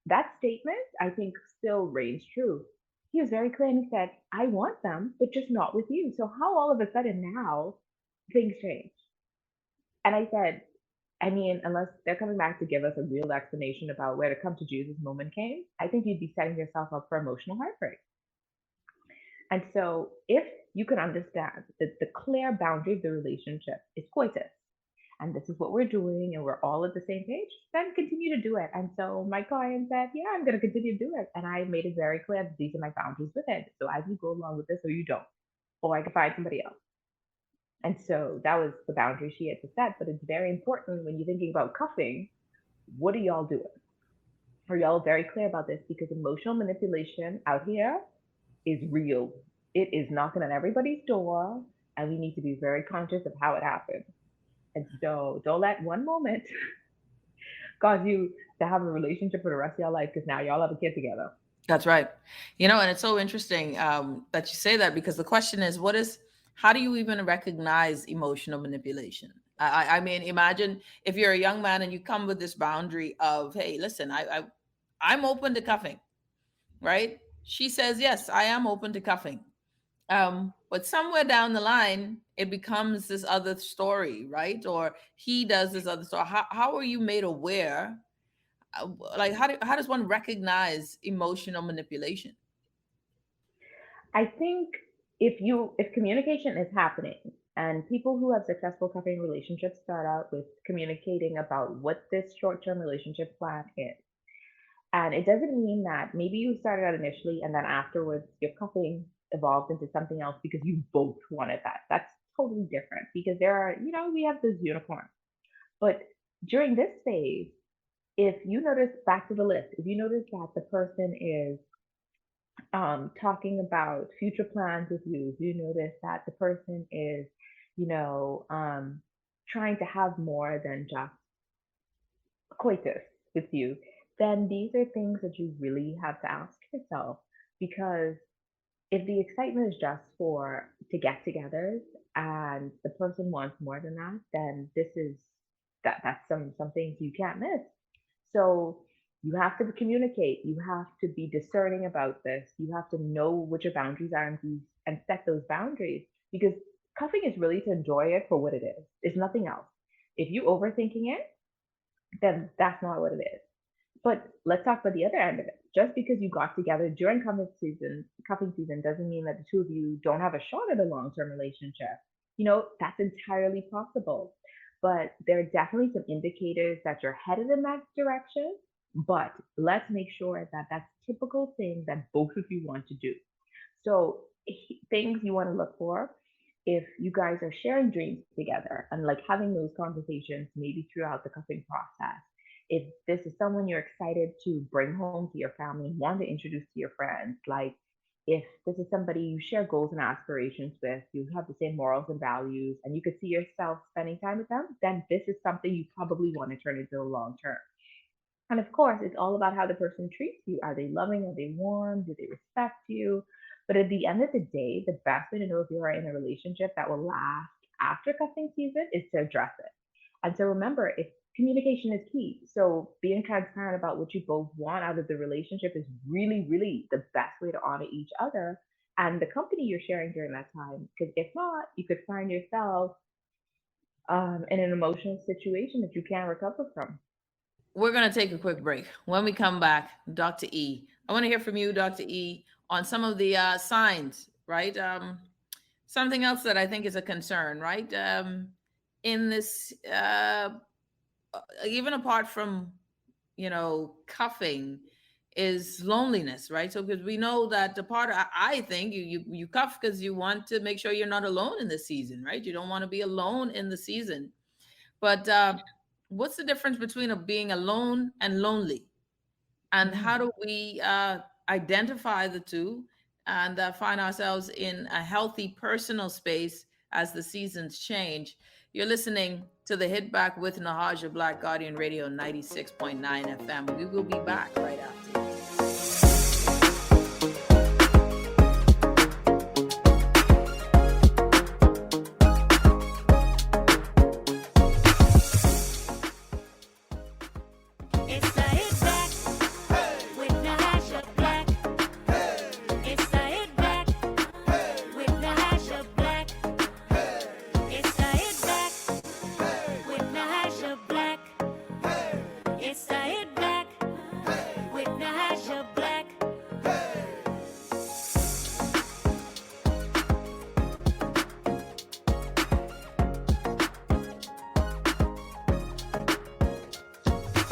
that statement, I think, still reigns true. He was very clear and he said, I want them, but just not with you. So, how all of a sudden now things change? And I said, I mean, unless they're coming back to give us a real explanation about where to come to Jesus moment came, I think you'd be setting yourself up for emotional heartbreak. And so, if you can understand that the clear boundary of the relationship is coitus, and this is what we're doing, and we're all at the same page, then continue to do it. And so, my client said, yeah, I'm going to continue to do it. And I made it very clear that these are my boundaries with it. So, either you go along with this or you don't, or I can find somebody else. And so that was the boundary she had to set. But it's very important when you're thinking about cuffing, what are y'all doing? Are y'all very clear about this? Because emotional manipulation out here is real. It is knocking on everybody's door, and we need to be very conscious of how it happens. And so don't let one moment cause you to have a relationship for the rest of your life because now y'all have a kid together. That's right. And it's so interesting that you say that because the question is, how do you even recognize emotional manipulation? I mean, imagine if you're a young man and you come with this boundary of, hey, listen, I'm open to cuffing, right? She says, yes, I am open to cuffing. But somewhere down the line, it becomes this other story, right? Or he does this other story. How are you made aware? Like, how does one recognize emotional manipulation? I think if communication is happening and people who have successful cuffing relationships start out with communicating about what this short-term relationship plan is. And it doesn't mean that maybe you started out initially and then afterwards your cuffing evolved into something else because you both wanted that. That's totally different because there are, we have those unicorns. But during this phase, if you notice, back to the list, if you notice that the person is talking about future plans with you, if you notice that the person is, you know, trying to have more than just coitus with you, then these are things that you really have to ask yourself. Because if the excitement is just for to get togethers and the person wants more than that, then that's some things you can't miss. So you have to communicate. You have to be discerning about this. You have to know what your boundaries are and set those boundaries, because cuffing is really to enjoy it for what it is. It's nothing else. If you overthinking it, then that's not what it is. But let's talk about the other end of it. Just because you got together during cuffing season doesn't mean that the two of you don't have a shot at a long-term relationship. That's entirely possible. But there are definitely some indicators that you're headed in that direction. But let's make sure that that's typical thing that both of you want to do. So things you want to look for, if you guys are sharing dreams together and like having those conversations maybe throughout the cuffing process. If this is someone you're excited to bring home to your family and want to introduce to your friends, like if this is somebody you share goals and aspirations with, you have the same morals and values, and you could see yourself spending time with them, then this is something you probably want to turn into a long term. And of course, it's all about how the person treats you. Are they loving? Are they warm? Do they respect you? But at the end of the day, the best way to know if you are in a relationship that will last after cuffing season is to address it. And so remember, if communication is key. So being transparent about what you both want out of the relationship is really, really the best way to honor each other and the company you're sharing during that time. Because if not, you could find yourself in an emotional situation that you can't recover from. We're going to take a quick break. When we come back, Dr. E, I want to hear from you, Dr. E, on some of the signs, right? Something else that I think is a concern, right? In this, even apart from, cuffing, is loneliness, right? So because we know that the part I think you cuff because you want to make sure you're not alone in the season, right? You don't want to be alone in the season. But what's the difference between being alone and lonely? And how Mm. do we identify the two and find ourselves in a healthy personal space as the seasons change? You're listening to the Hit Back with Nahaja, Black Guardian Radio 96.9 FM. We will be back right after It's the Hit Back with Nahaja Black. It's the Hit Back with Nahaja Black. It's the Hit Back with Nahaja Black. It's the Hit Back with Nahaja Black.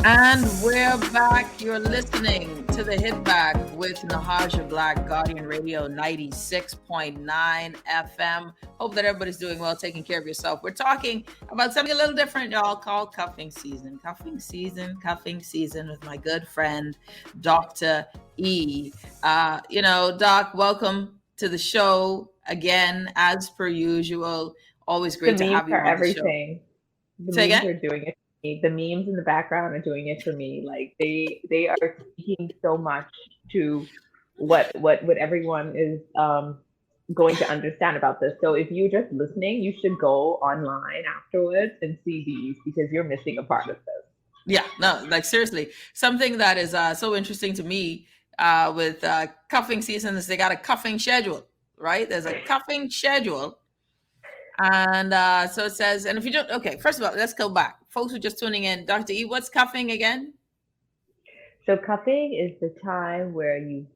And we're back. You're listening to the Hit Back with Nahaja Black, Guardian Radio 96.9 FM. Hope that everybody's doing well, taking care of yourself. We're talking about something a little different, y'all, called cuffing season. Cuffing season with my good friend, Dr. E. Doc, welcome to the show again, as per usual. Always The great to memes have you are on the show. everything. The Say memes again? are doing it for me. The memes in the background are doing it for me. Like they are speaking so much to what everyone is going to understand about this. So if you're just listening, you should go online afterwards and see these, because you're missing a part of this. Yeah, no, like seriously, something that is so interesting to me with cuffing season is they got a cuffing schedule, right? There's a cuffing schedule. And so it says, and if you don't, okay, first of all, let's go back. Folks who are just tuning in, Dr. E, what's cuffing again? So cuffing is the time where you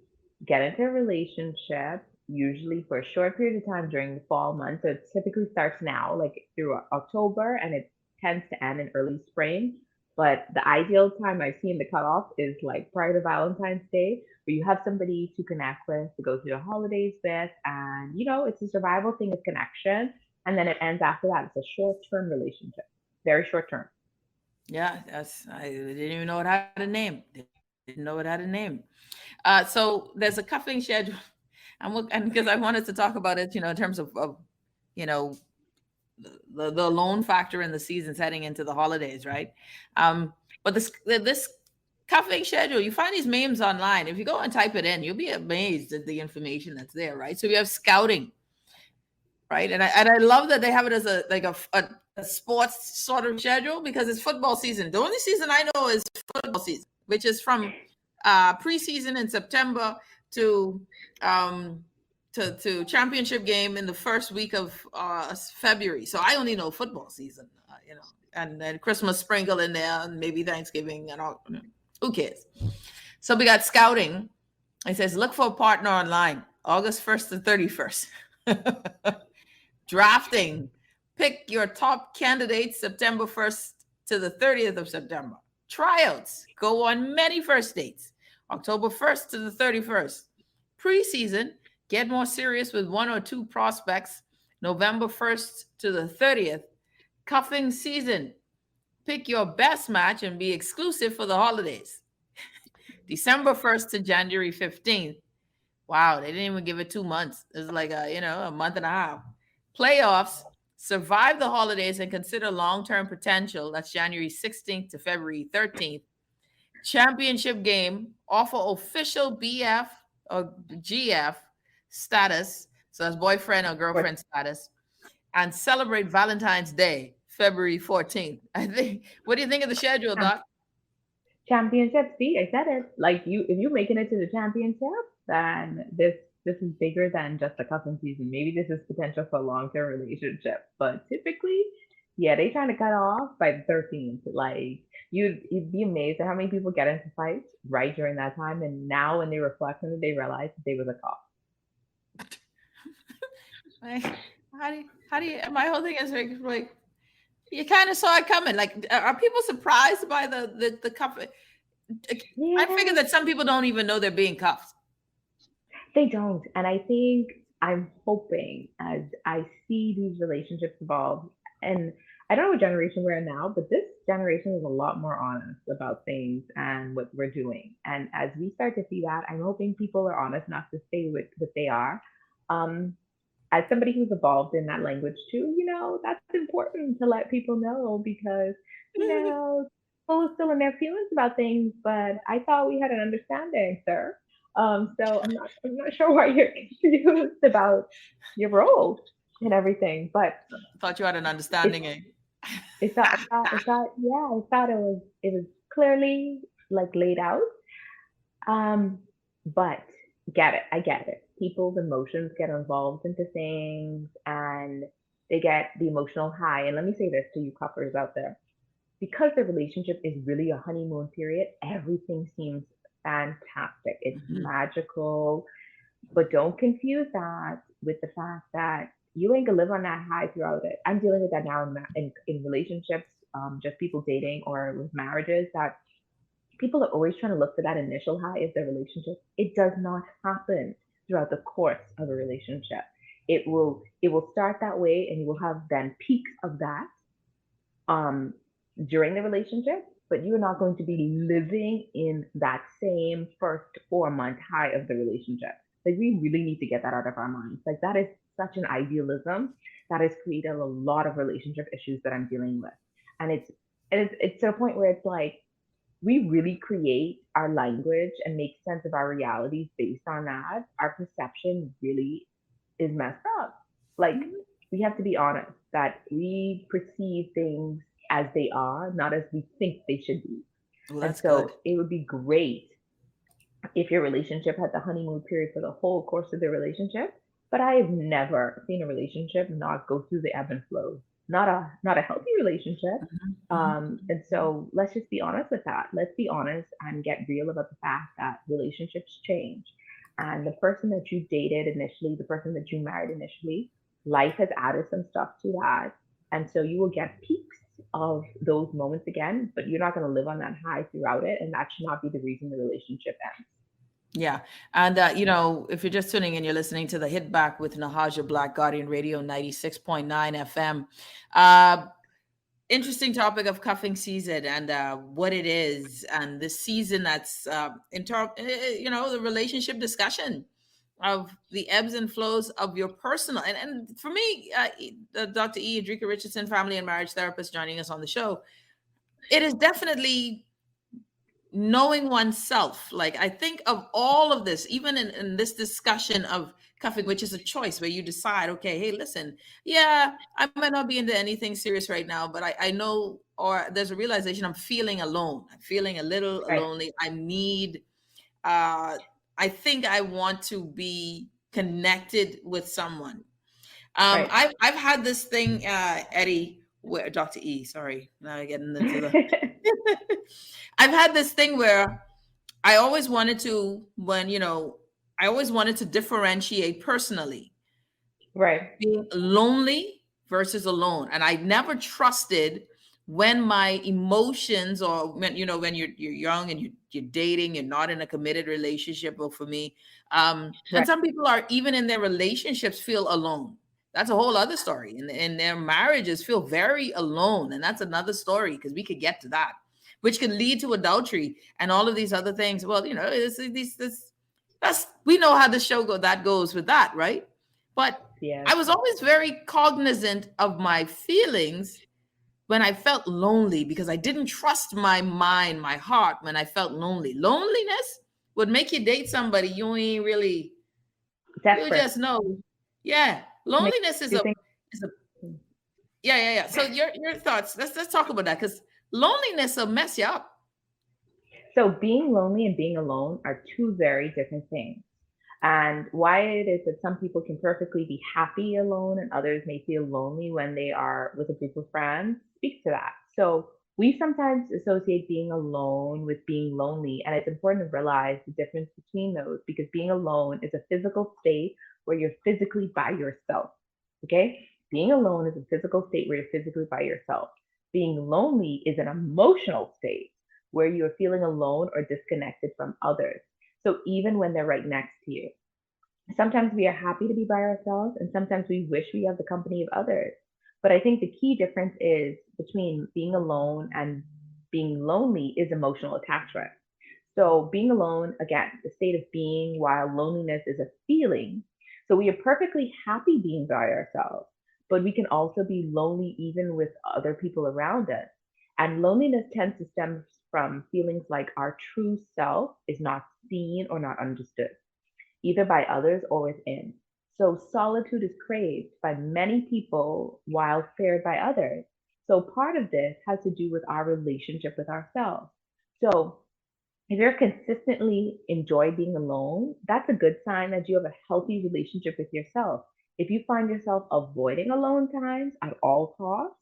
get into a relationship, usually for a short period of time during the fall months. So it typically starts now, like through October, and it tends to end in early spring. But the ideal time I've seen the cutoff is like prior to Valentine's Day, where you have somebody to connect with, to go through the holidays with, and it's a survival thing of connection. And then it ends after that. It's a short term relationship, very short term. Yeah, I didn't even know it had a name. Didn't know it had a name. So there's a cuffing schedule. And because I wanted to talk about it, in terms of you know, the loan factor in the seasons heading into the holidays, right? But this cuffing schedule, you find these memes online. If you go and type it in, you'll be amazed at the information that's there, right? So we have scouting, right? And I love that they have it as a sports sort of schedule because it's football season. The only season I know is football season, which is from preseason in September to um, to championship game in the first week of February. So I only know football season, and then Christmas sprinkle in there, and maybe Thanksgiving and all. Who cares? So we got scouting. It says look for a partner online, August 1st to 31st. Drafting. Pick your top candidates September 1st to the 30th of September. Tryouts. Go on many first dates. October 1st to the 31st. Preseason. Get more serious with one or two prospects. November 1st to the 30th. Cuffing season. Pick your best match and be exclusive for the holidays. December 1st to January 15th. Wow, they didn't even give it 2 months. It's like a month and a half. Playoffs, survive the holidays and consider long-term potential. That's January 16th to February 13th. Championship game, offer official BF or GF status. So that's boyfriend or girlfriend status. And celebrate Valentine's Day, February 14th. What do you think of the schedule, Doc? Championship. See, I said it. Like if you're making it to the championship, then this is bigger than just a cuffing season. Maybe this is potential for a long term relationship. But typically, yeah, they trying to cut off by the 13th. Like you'd be amazed at how many people get into fights right during that time, and now when they reflect on it, they realize that they was a cop. How do you? My whole thing is like you kind of saw it coming. Like, are people surprised by the cuff? I figure Yeah, that some people don't even know they're being cuffed. they don't. And I think I'm hoping as I see these relationships evolve, and I don't know what generation we're in now, but this generation is a lot more honest about things and what we're doing. And as we start to see that, I'm hoping people are honest enough to stay with what they are. Um, as somebody who's evolved in that language too, that's important to let people know because, people are still in their feelings about things, but I thought we had an understanding, sir. So I'm not sure why you're confused about your role and everything, but Thought you had an it's understanding. Eh? yeah, I thought it was clearly like laid out. Um, but I get it. People's emotions get involved into things and they get the emotional high. And let me say this to you couples out there. Because the relationship is really a honeymoon period, everything seems fantastic. It's Mhm. magical. But don't confuse that with the fact that you ain't gonna live on that high throughout it. I'm dealing with that now in relationships, just people dating or with marriages that people are always trying to look for that initial high of their relationship. It does not happen throughout the course of a relationship. It will start that way and you will have then peaks of that um during the relationship, but you're not going to be living in that same first 4 month high of the relationship. Like we really need to get that out of our minds. Like that is such an idealism that has created a lot of relationship issues that I'm dealing with. And it's to a point where it's like we really create our language and make sense of our realities based on that. Our perception really is messed up. Like we have to be honest that we perceive things as they are, not as we think they should be. Well, And that's good. so it would be great if your relationship had the honeymoon period for the whole course of the relationship. But I have never seen a relationship not go through the ebb and flow. Not a healthy relationship. Mhm, mhm. And so let's just be honest with that. Let's be honest and get real about the fact that relationships change. And the person that you dated initially, the person that you married initially, life has added some stuff to that. And so you will get peaks of those moments again, but you're not going to live on that high throughout it. And that should not be the reason the relationship ends. Yeah. And, if you're just tuning in, you're listening to the Hit Back with Nahaja Black Guardian Radio 96.9 FM. Uh, Interesting topic of cuffing season and what it is, and this season that's the relationship discussion of the ebbs and flows of your personal and for me, Dr. E. Adrika Richardson, family and marriage therapist, joining us on the show. It is definitely knowing oneself. Like, I think of all of this, even in this discussion of cuffing, which is a choice where you decide, okay, hey, listen, yeah, I might not be into anything serious right now, but I know, or there's a realization, I'm feeling alone. I'm feeling a little Right, lonely. I need, uh, I think I want to be connected with someone. right. I've had this thing, Eddie, where Dr. E, sorry, now getting into the, I've had this thing where I always wanted to, I always wanted to differentiate personally Right, being lonely versus alone. And I never trusted when my emotions, or when, when you're young and you're dating, you're not in a committed relationship. Or for me, and right. some people are even in their relationships feel alone. That's a whole other story. And their marriages feel very alone. And that's another story, because we could get to that, which can lead to adultery and all of these other things. Well, that's, we know how the show that goes with that, right? But Yes. I was always very cognizant of my feelings when I felt lonely, because I didn't trust my mind, my heart, when I felt lonely. Loneliness would make you date somebody you ain't really, you Desperate. just know. Yeah. Make Loneliness is you a, think. is a yeah, yeah, yeah. So your thoughts, let's talk about that, because loneliness will mess you up. So being lonely and being alone are two very different things. And why it is that some people can perfectly be happy alone and others may feel lonely when they are with a group of friends speaks to that. So we sometimes associate being alone with being lonely, and it's important to realize the difference between those, because being alone is a physical state where you're physically by yourself. Okay? Being alone is a physical state where you're physically by yourself. Being lonely is an emotional state where you're feeling alone or disconnected from others. So even when they're right next to you, sometimes we are happy to be by ourselves and sometimes we wish we have the company of others. But I think the key difference is between being alone and being lonely is emotional attachment. So being alone, again, the state of being, while loneliness is a feeling. So we are perfectly happy being by ourselves, but we can also be lonely even with other people around us. And loneliness tends to stem from feelings like our true self is not seen or not understood, either by others or within. So solitude is craved by many people while feared by others. So part of this has to do with our relationship with ourselves. So if you're consistently enjoy being alone, that's a good sign that you have a healthy relationship with yourself. If you find yourself avoiding alone times at all costs,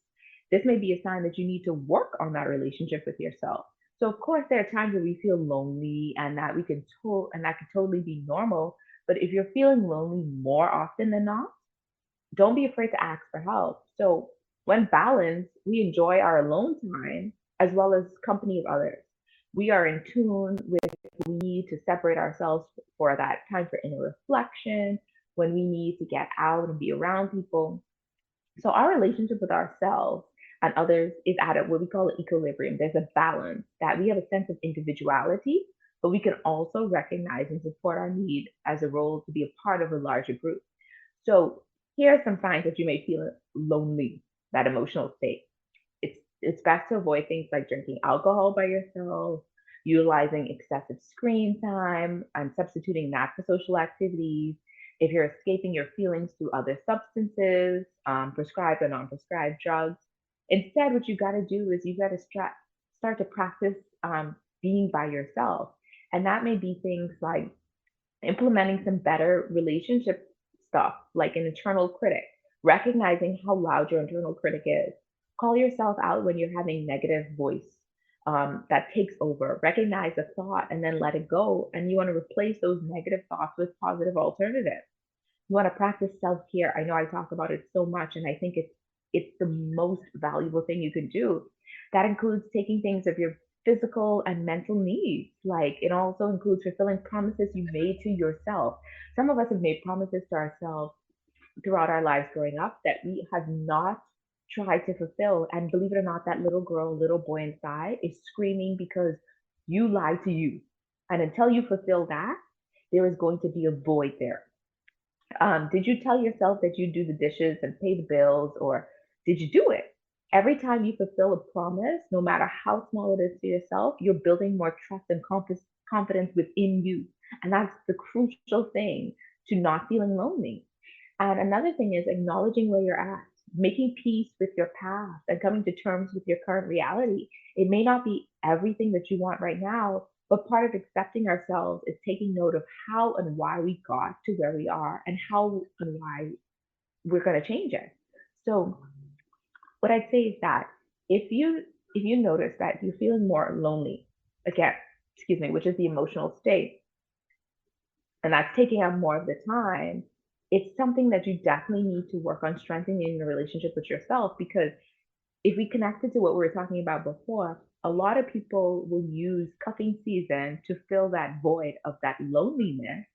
this may be a sign that you need to work on that relationship with yourself. So of course there are times where we feel lonely and that and that could totally be normal. But if you're feeling lonely more often than not, don't be afraid to ask for help. So when balanced, we enjoy our alone time as well as company of others. We are in tune with we need to separate ourselves for that time for inner reflection, when we need to get out and be around people. So our relationship with ourselves and others is at a what we call an equilibrium. There's a balance that we have a sense of individuality, but we can also recognize and support our need as a role to be a part of a larger group. So here are some signs that you may feel lonely, that emotional state. It's best to avoid things like drinking alcohol by yourself, utilizing excessive screen time, and substituting that for social activities. If you're escaping your feelings through other substances, prescribed or non-prescribed drugs, instead, what you got to do is you got to start to practice being by yourself, and that may be things like implementing some better relationship stuff like an internal critic, recognizing how loud your internal critic is. Call yourself out when you're having negative voice that takes over. Recognize the thought and then let it go. And you want to replace those negative thoughts with positive alternatives. You want to practice self-care. I know I talk about it so much, and I think it's the most valuable thing you can do. That includes taking things of your physical and mental needs. Like it also includes fulfilling promises you made to yourself. Some of us have made promises to ourselves throughout our lives growing up that we have not try to fulfill. And believe it or not, that little girl, little boy inside is screaming because you lied to you. And until you fulfill that, there is going to be a void there. Did you tell yourself that you do the dishes and pay the bills, or did you do it? Every time you fulfill a promise, no matter how small it is to yourself, you're building more trust and confidence within you. And that's the crucial thing to not feeling lonely. And another thing is acknowledging where you're at, making peace with your past, and coming to terms with your current reality. It may not be everything that you want right now, but part of accepting ourselves is taking note of how and why we got to where we are and how and why we're going to change it. So, what I'd say is that if you notice that you're feeling more lonely, again, excuse me, which is the emotional state, and that's taking up more of the time, it's something that you definitely need to work on strengthening your relationship with yourself. Because if we connected to what we were talking about before, a lot of people will use cuffing season to fill that void of that loneliness.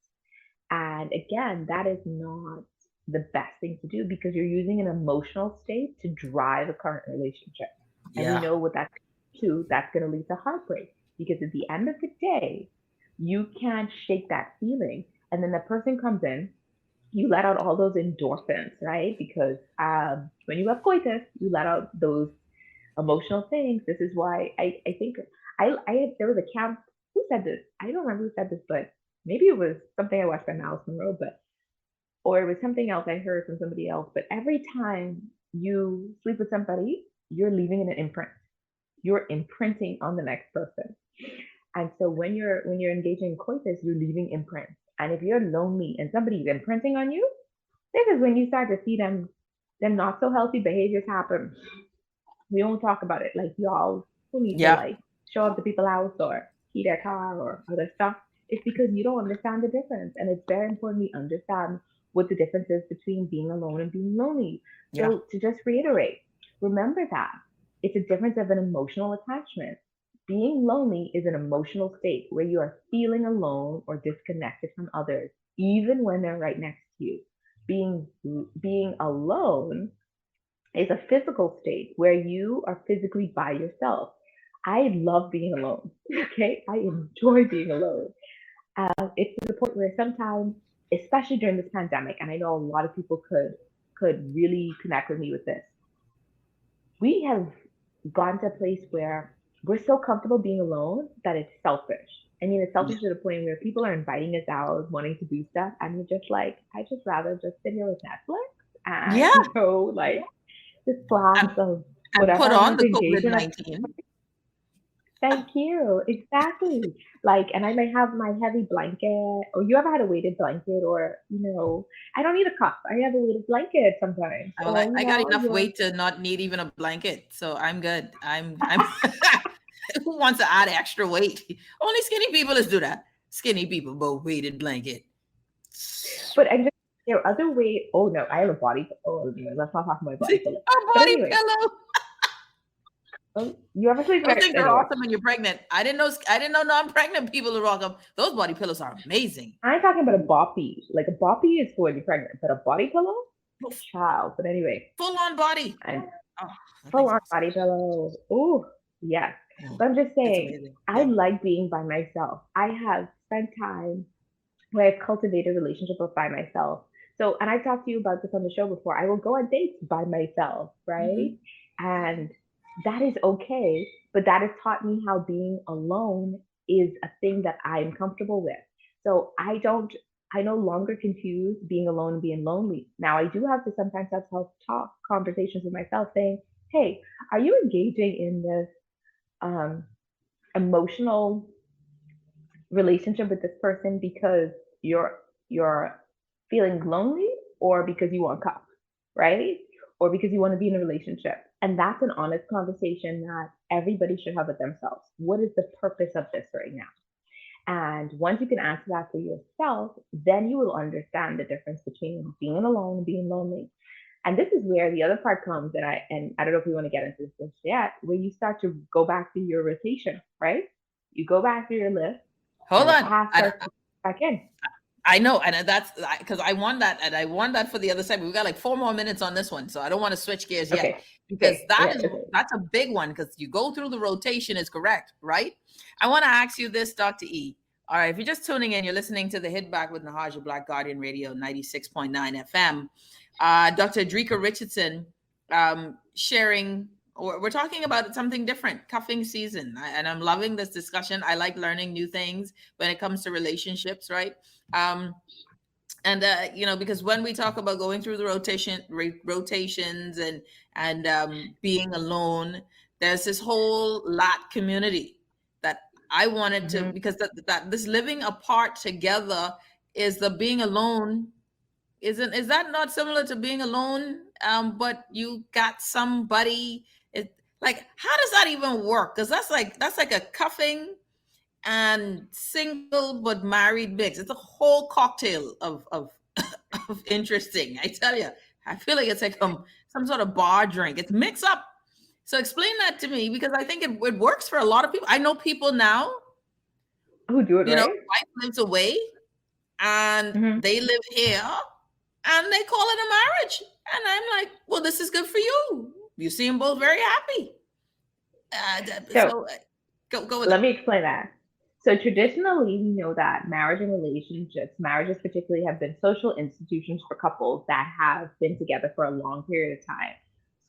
And again, that is not the best thing to do because you're using an emotional state to drive a current relationship. And we Yeah. know what that's going to lead to heartbreak because at the end of the day, you can't shake that feeling. And then the person comes in, you let out all those endorphins, right? Because when you have coitus, you let out those emotional things. This is why I think there was a camp. Who said this? I don't remember who said this, but maybe it was something I watched by Miles Monroe, but or it was something else I heard from somebody else. But every time you sleep with somebody, you're leaving an imprint. You're imprinting on the next person. And so when you're engaging in coitus, you're leaving imprints. And if you're lonely and somebody's imprinting on you, this is when you start to see them not so healthy behaviors happen. We won't talk about it. Like y'all who need to Yeah. like show up to people's house or key their car or other stuff. It's because you don't understand the difference. And it's very important we understand what the difference is between being alone and being lonely. Yeah. So to just reiterate, remember that it's a difference of an emotional attachment. Being lonely is an emotional state where you are feeling alone or disconnected from others, even when they're right next to you. Being being alone is a physical state where you are physically by yourself. I love being alone. Okay, I enjoy being alone. It's to the point where sometimes, especially during this pandemic, and I know a lot of people could really connect with me with this. We have gone to a place where we're so comfortable being alone that it's selfish. I mean, it's selfish to the point where people are inviting us out, wanting to do stuff, and we're just like, I just rather just sit here with Netflix and Yeah. like this glass And, of and whatever put I on need the to engage COVID in. 19. Thank you. Exactly. Like, and I may have my heavy blanket, or you ever had a weighted blanket, or, I don't need a cup. I have a weighted blanket sometimes, Well, or, I got enough you're, weight to not need even a blanket, so I'm good. I'm. Who wants to add extra weight? Only skinny people is do that. Skinny people, but weighted blanket. but I'm just, there are other ways. Oh, no, I have a body. Oh, anyway, let's not talk about my body pillow. A But body anyway, pillow. you ever sleep Those next, things are anyway. awesome when you're pregnant. I didn't know. I didn't know non-pregnant people would rock them. Those body pillows are amazing. I'm talking about a boppy. Like a boppy is for when you're pregnant, but a body pillow, child. But anyway, Full on body. and Oh, that full thing's on awesome. body pillow. Ooh, yes. Oh, But I'm just it's saying, amazing. I Yeah. like being by myself. I have spent time where I've cultivated a relationship with by myself. So, and I've talked to you about this on the show before. I will go on dates by myself, right? Mhm. And that is okay. But that has taught me how being alone is a thing that I'm comfortable with. So I no longer confuse being alone and being lonely. Now, I do have to sometimes have self talk conversations with myself saying, hey, are you engaging in this um, emotional relationship with this person because you're you're feeling lonely or because you want cup, right? Or because you want to be in a relationship. And that's an honest conversation that everybody should have with themselves. What is the purpose of this right now? And once you can answer that for yourself, then you will understand the difference between being alone and being lonely. And this is where the other part comes, and I don't know if we want to get into this yet, where you start to go back through your rotation, right? You go back through your list, and Hold the on. past starts to back in. I know, and that's because I want that, and I want that for the other side. We've got like 4 more minutes on this one, so I don't want to switch gears yet Okay. because Okay. Yeah. Okay. that's a big one because you go through the rotation is correct, right? I want to ask you this, Dr. E. All right, if you're just tuning in, you're listening to the Hit Back with Nahaja Black Guardian Radio 96.9 FM. Dr. Drika Richardson sharing. We're talking about something different, cuffing season, and I'm loving this discussion. I like learning new things when it comes to relationships, right? Um, and because when we talk about going through the rotations and being alone, there's this whole lat community that I wanted to, Mm-hmm. because that this living apart together is the being alone. Is that not similar to being alone, but you got somebody? It, like, how does that even work? Because that's like a cuffing and single but married mix. It's a whole cocktail of of interesting. I tell you, I feel like it's like some sort of bar drink. It's mixed up. So explain that to me because I think it works for a lot of people. I know people now. Who do it right? Wife lives away and Mm-hmm. they live here and they call it a marriage. And I'm like, well, this is good for you. You seem both very happy. So So go with let it. me explain that. So traditionally, we know that marriage and relationships, marriages particularly, have been social institutions for couples that have been together for a long period of time.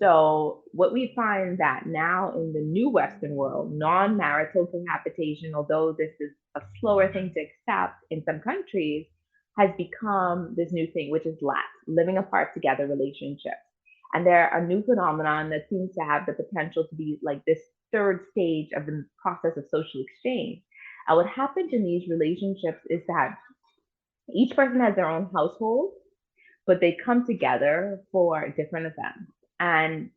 So what we find that now in the new Western world, non-marital cohabitation, although this is a slower thing to accept in some countries, has become this new thing, which is LAT, living apart together relationships. And they're a new phenomenon that seems to have the potential to be like this third stage of the process of social exchange. And what happens in these relationships is that each person has their own household, but they come together for different events. And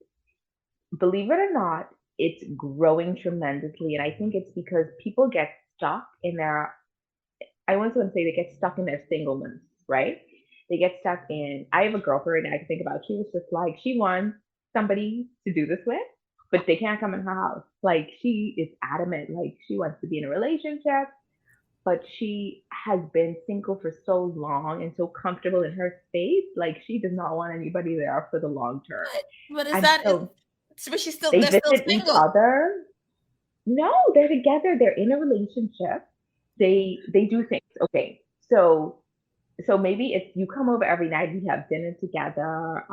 believe it or not, it's growing tremendously. And I think it's because people get stuck in their, I want to say they get stuck in their singleness, right? They get stuck in, I have a girlfriend right now I can think about. She was just like, she wants somebody to do this with, but they can't come in her house. Like, she is adamant, like, she wants to be in a relationship, but she has been single for so long and so comfortable in her space. Like, she does not want anybody there for the long term. But is And that is so but they they're still visit each single. other. No, they're together. They're in a relationship. They do things. Okay, so maybe if you come over every night, we have dinner together.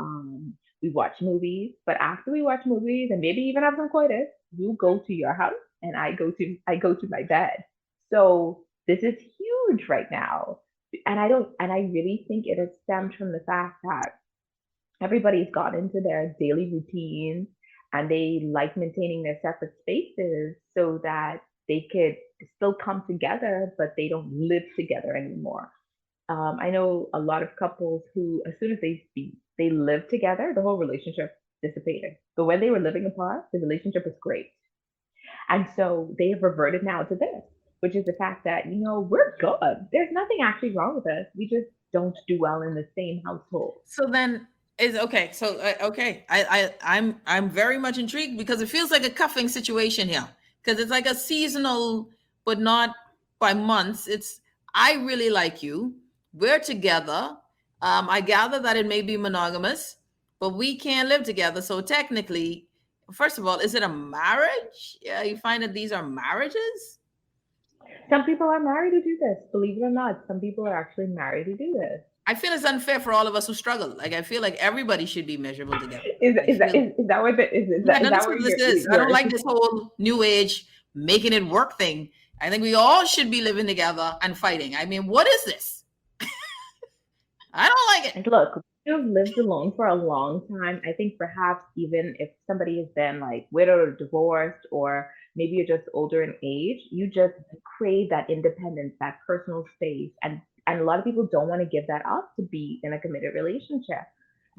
We watch movies. But after we watch movies and maybe even have some coitus, you go to your house and I go to my bed. So this is huge right now, and I really think it has stemmed from the fact that everybody's got into their daily routines and they like maintaining their separate spaces so that they could still come together, but they don't live together anymore. I know a lot of couples who, as soon as they live together, the whole relationship dissipated. But when they were living apart, the relationship was great, and so they have reverted now to this, which is the fact that we're good. There's nothing actually wrong with us. We just don't do well in the same household. So then is okay. So okay, I'm very much intrigued because it feels like a cuffing situation here because it's like a seasonal, but not by months. It's I really like you. We're together. I gather that it may be monogamous, but we can't live together. So technically, first of all, is it a marriage? Yeah, you find that these are marriages. Some people are married to do this. Believe it or not, some people are actually married to do this. I feel it's unfair for all of us who struggle. Like I feel like everybody should be miserable together. Is I is that feel is that what the, Yeah, is no, that this is where what this you're is. I don't you're like this whole new age making it work thing. I think we all should be living together and fighting. I mean, what is this? I don't like it. And look, you've lived alone for a long time. I think perhaps even if somebody has been like widowed or divorced, or maybe you're just older in age, you just crave that independence, that personal space. And a lot of people don't want to give that up to be in a committed relationship.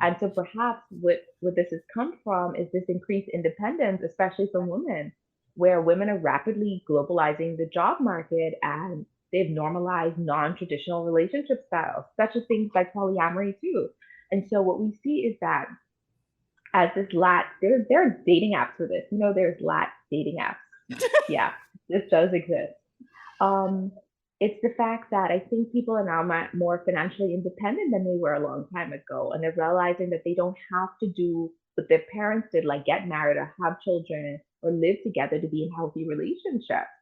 And so perhaps what this has come from is this increased independence, especially from women, where women are rapidly globalizing the job market and they've normalized non-traditional relationship styles, such as things like polyamory too. And so what we see is that as this there are dating apps for this. There's dating apps. Yeah, this does exist. Um, it's the fact that I think people are now more financially independent than they were a long time ago. And they're realizing that they don't have to do what their parents did, like get married or have children or live together to be in healthy relationships.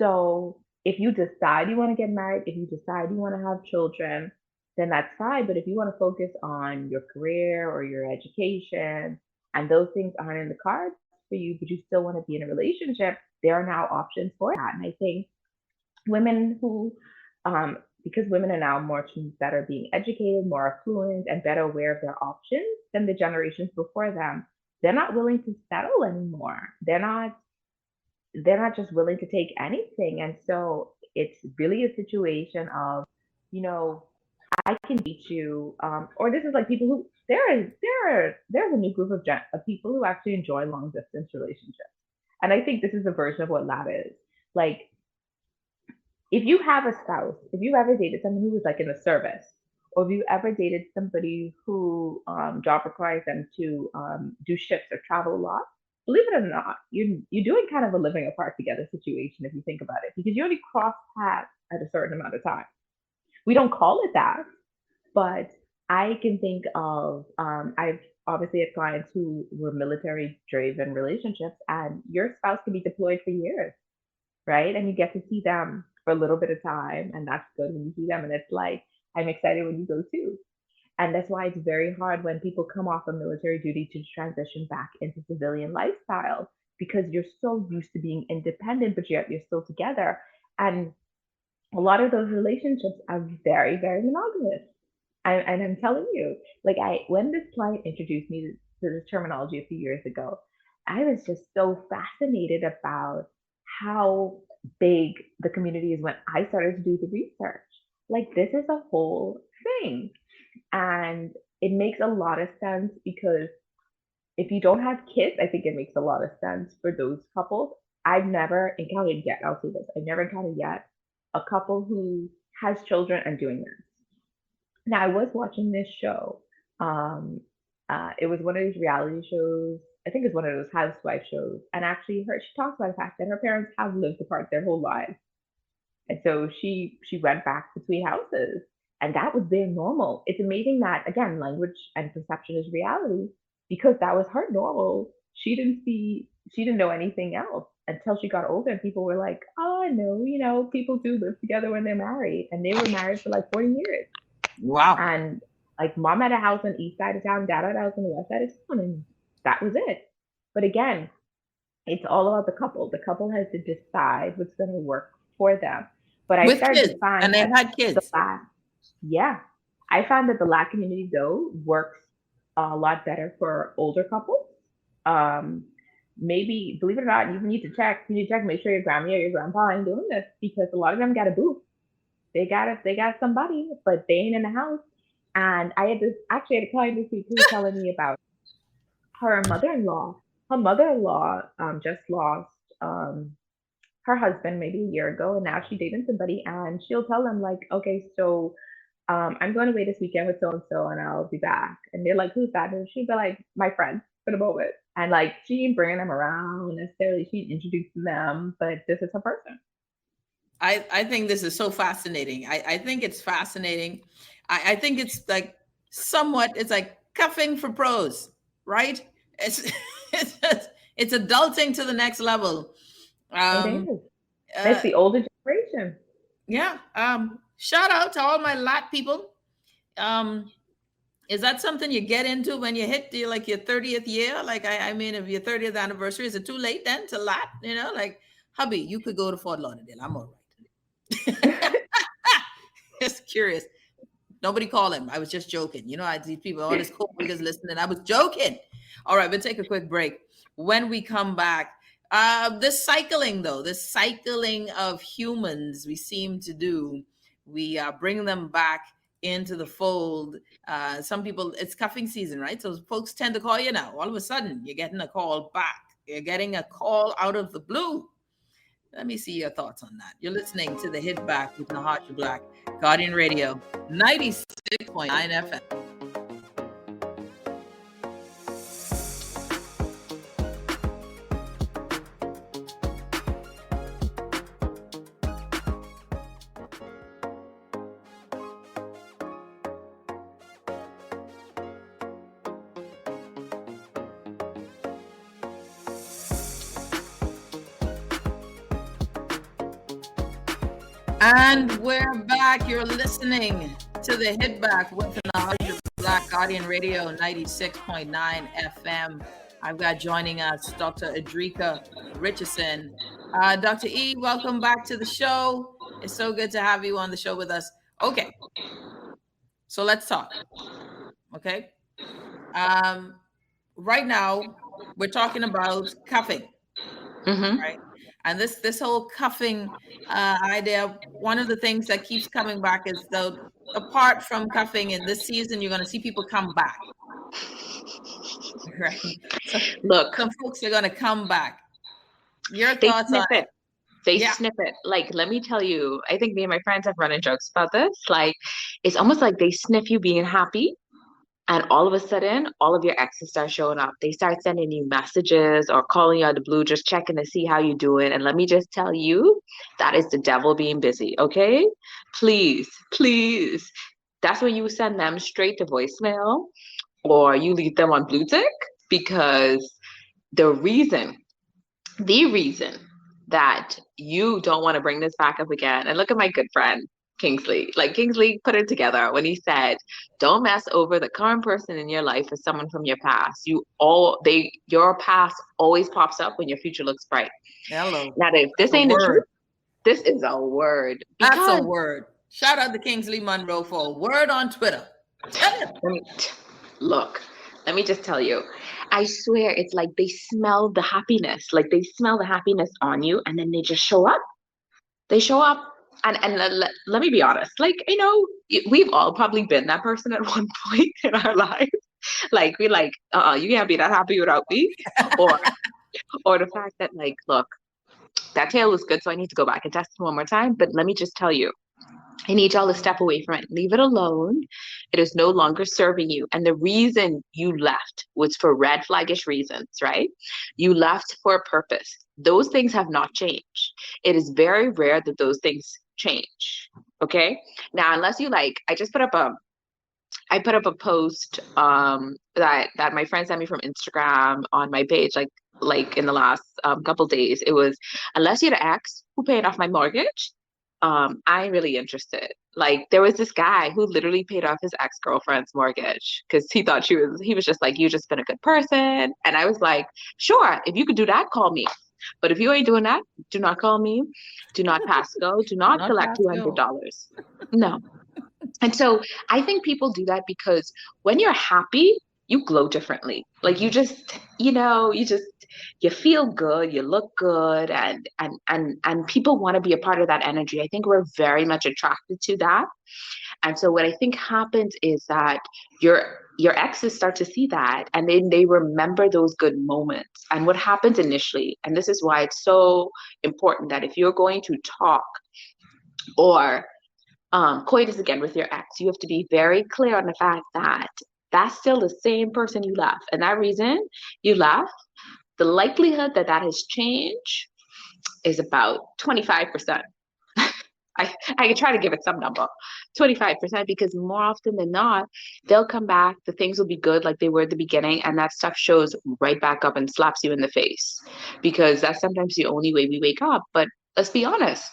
So if you decide you want to get married, if you decide you want to have children, then that's fine. But if you want to focus on your career or your education and those things aren't in the cards for you, but you still want to be in a relationship, there are now options for that. And I think women who, because women are now much better being educated, more affluent, and better aware of their options than the generations before them, they're not willing to settle anymore. They're not just willing to take anything. And so it's really a situation of, you know, I can beat you, or this is like people who there's a new group of people who actually enjoy long distance relationships, and I think this is a version of what that is. Like, if you have a spouse, if you ever dated someone who was like in the service, or if you ever dated somebody who job requires them to do shifts or travel a lot, believe it or not, you're doing kind of a living apart together situation if you think about it, because you only cross paths at a certain amount of time. We don't call it that, but I can think of I've obviously had clients who were military driven relationships, and your spouse can be deployed for years, right? And you get to see them for a little bit of time, and that's good when you see them. And it's like, I'm excited when you go too. And that's why it's very hard when people come off of military duty to transition back into civilian lifestyle, because you're so used to being independent, but yet you're still together. And a lot of those relationships are very, very monogamous. And I'm telling you, like when this client introduced me to this terminology a few years ago, I was just so fascinated about how big the community is when I started to do the research. Like, this is a whole thing. And it makes a lot of sense because if you don't have kids, I think it makes a lot of sense for those couples. I've never encountered yet, I'll say this, I've never encountered yet a couple who has children and doing this. Now, I was watching this show. Um, it was one of these reality shows. I think it's one of those housewife shows. And actually, she talks about the fact that her parents have lived apart their whole lives, and so she went back between houses, and that was their normal. It's amazing that again, language and perception is reality, because that was her normal. She didn't know anything else until she got older, and people were like, "Oh no, people do live together when they're married," and they were married for like 40 years. Wow. And like, mom had a house on the east side of town, dad had a house on the west side of town, and that was it. But again, it's all about the couple. The couple has to decide what's going to work for them. But I With started kids, to find and they've that had kids. yeah, I found that the Latin community though works a lot better for older couples. Um, Maybe, believe it or not, you need to check. You need to check, make sure your grandma or your grandpa ain't doing this, because a lot of them got a boo. They got somebody, but they ain't in the house. And I actually had a client this week who was telling me about her mother-in-law. Her mother-in-law just lost her husband maybe a year ago, and now she's dating somebody, and she'll tell them like, okay, so I'm going away this weekend with so and so, and I'll be back. And they're like, who's that? And she'd be like, my friend for the moment. And like, she ain't bringing them around necessarily, she's introducing them, but this is her person. I think this is so fascinating. I think it's fascinating. I think it's like it's like cuffing for pros, right? It's it's adulting to the next level. It is. Uh, That's the older generation. yeah. Shout out to all my Lat people. Is that something you get into when you hit your 30th year? Like, I mean, if your 30th anniversary, is it too late then to Lat? Like, hubby, you could go to Fort Lauderdale. I'm all right. Just curious. Nobody call him. I was just joking. These people, all this cool because listening. I was joking. All right, we'll take a quick break. When we come back, this cycling of humans we seem to do, we bring them back into the fold. Some people, it's cuffing season, right? So folks tend to call you now. All of a sudden, you're getting a call back. You're getting a call out of the blue. Let me see your thoughts on that. You're listening to The Hit Back with Nahaja Black, Guardian Radio, 96.9 FM. And we're back. You're listening to the Hit Back with Nahaja Black Guardian Radio 96.9 FM. I've got joining us Dr. Adrika Richardson. Dr. E, welcome back to the show. It's so good to have you on the show with us. Okay, so let's talk. Okay, right now we're talking about cuffing, right? And this whole cuffing idea, one of the things that keeps coming back is apart from cuffing in this season, you're going to see people come back, right? So Look, some folks are going to come back. Your they thoughts snip on it. They Yeah. snip it. Like, let me tell you, I think me and my friends have running jokes about this. Like, it's almost like they sniff you being happy. And all of a sudden, all of your exes start showing up. They start sending you messages or calling you out of the blue, just checking to see how you're doing. And let me just tell you, that is the devil being busy, okay? Please, please. That's when you send them straight to voicemail or you leave them on blue tick, because the reason that you don't want to bring this back up again, and look at my good friend Kingsley. Like, Kingsley put it together when he said, don't mess over the current person in your life with someone from your past. Your past always pops up when your future looks bright. Hello. Now, if this ain't the truth, this is a word. That's a word. Shout out to Kingsley Monroe for a word on Twitter. Look, let me just tell you, I swear it's like they smell the happiness. Like, they smell the happiness on you, and then they just show up. They show up. And let me be honest, like, we've all probably been that person at one point in our lives. Like, we're like, you can't be that happy without me. Or the fact that, like, look, that tail was good, so I need to go back and test it one more time. But let me just tell you, I need y'all to step away from it. Leave it alone. It is no longer serving you. And the reason you left was for red flaggish reasons, right? You left for a purpose. Those things have not changed. It is very rare that those things change. Okay? Now, unless you like, I put up a post that my friend sent me from Instagram on my page, like in the last couple days. It was, unless you're the ex who paid off my mortgage, I ain't really interested. Like, there was this guy who literally paid off his ex-girlfriend's mortgage because he thought he was just like, you just been a good person. And I was like, sure, if you could do that, call me. But if you ain't doing that, do not call me. Do not pass go. Do not collect $200. No. And so I think people do that because when you're happy, you glow differently. Like, you feel good, you look good, and people want to be a part of that energy. I think we're very much attracted to that. And so what I think happens is that your exes start to see that, and then they remember those good moments. And what happens initially, and this is why it's so important that if you're going to talk or coitus again with your ex, you have to be very clear on the fact that that's still the same person you left. And that reason you left, the likelihood that has changed is about 25%. I can try to give it some number, 25%, because more often than not, they'll come back, the things will be good like they were at the beginning, and that stuff shows right back up and slaps you in the face, because that's sometimes the only way we wake up. But let's be honest,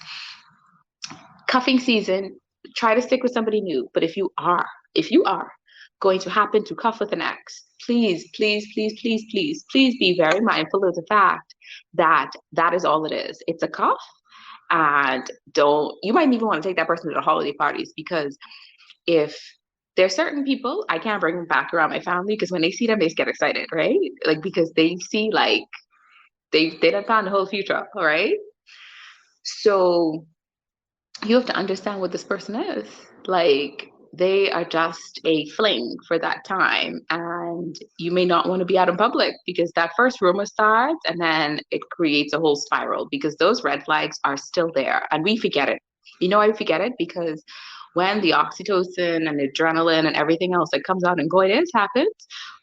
cuffing season, try to stick with somebody new. But if you are going to happen to cuff with an ex, please be very mindful of the fact that that is all it is. It's a cuff. And you might even want to take that person to the holiday parties, because if there's certain people, I can't bring them back around my family, because when they see them, they get excited, right? Like, because they see, like, they done found the whole future, all right? So you have to understand what this person is. Like, they are just a fling for that time, and you may not want to be out in public, because that first rumor starts, and then it creates a whole spiral, because those red flags are still there, and we forget it. You know why we forget it? Because when the oxytocin and the adrenaline and everything else that comes out in coitus happens,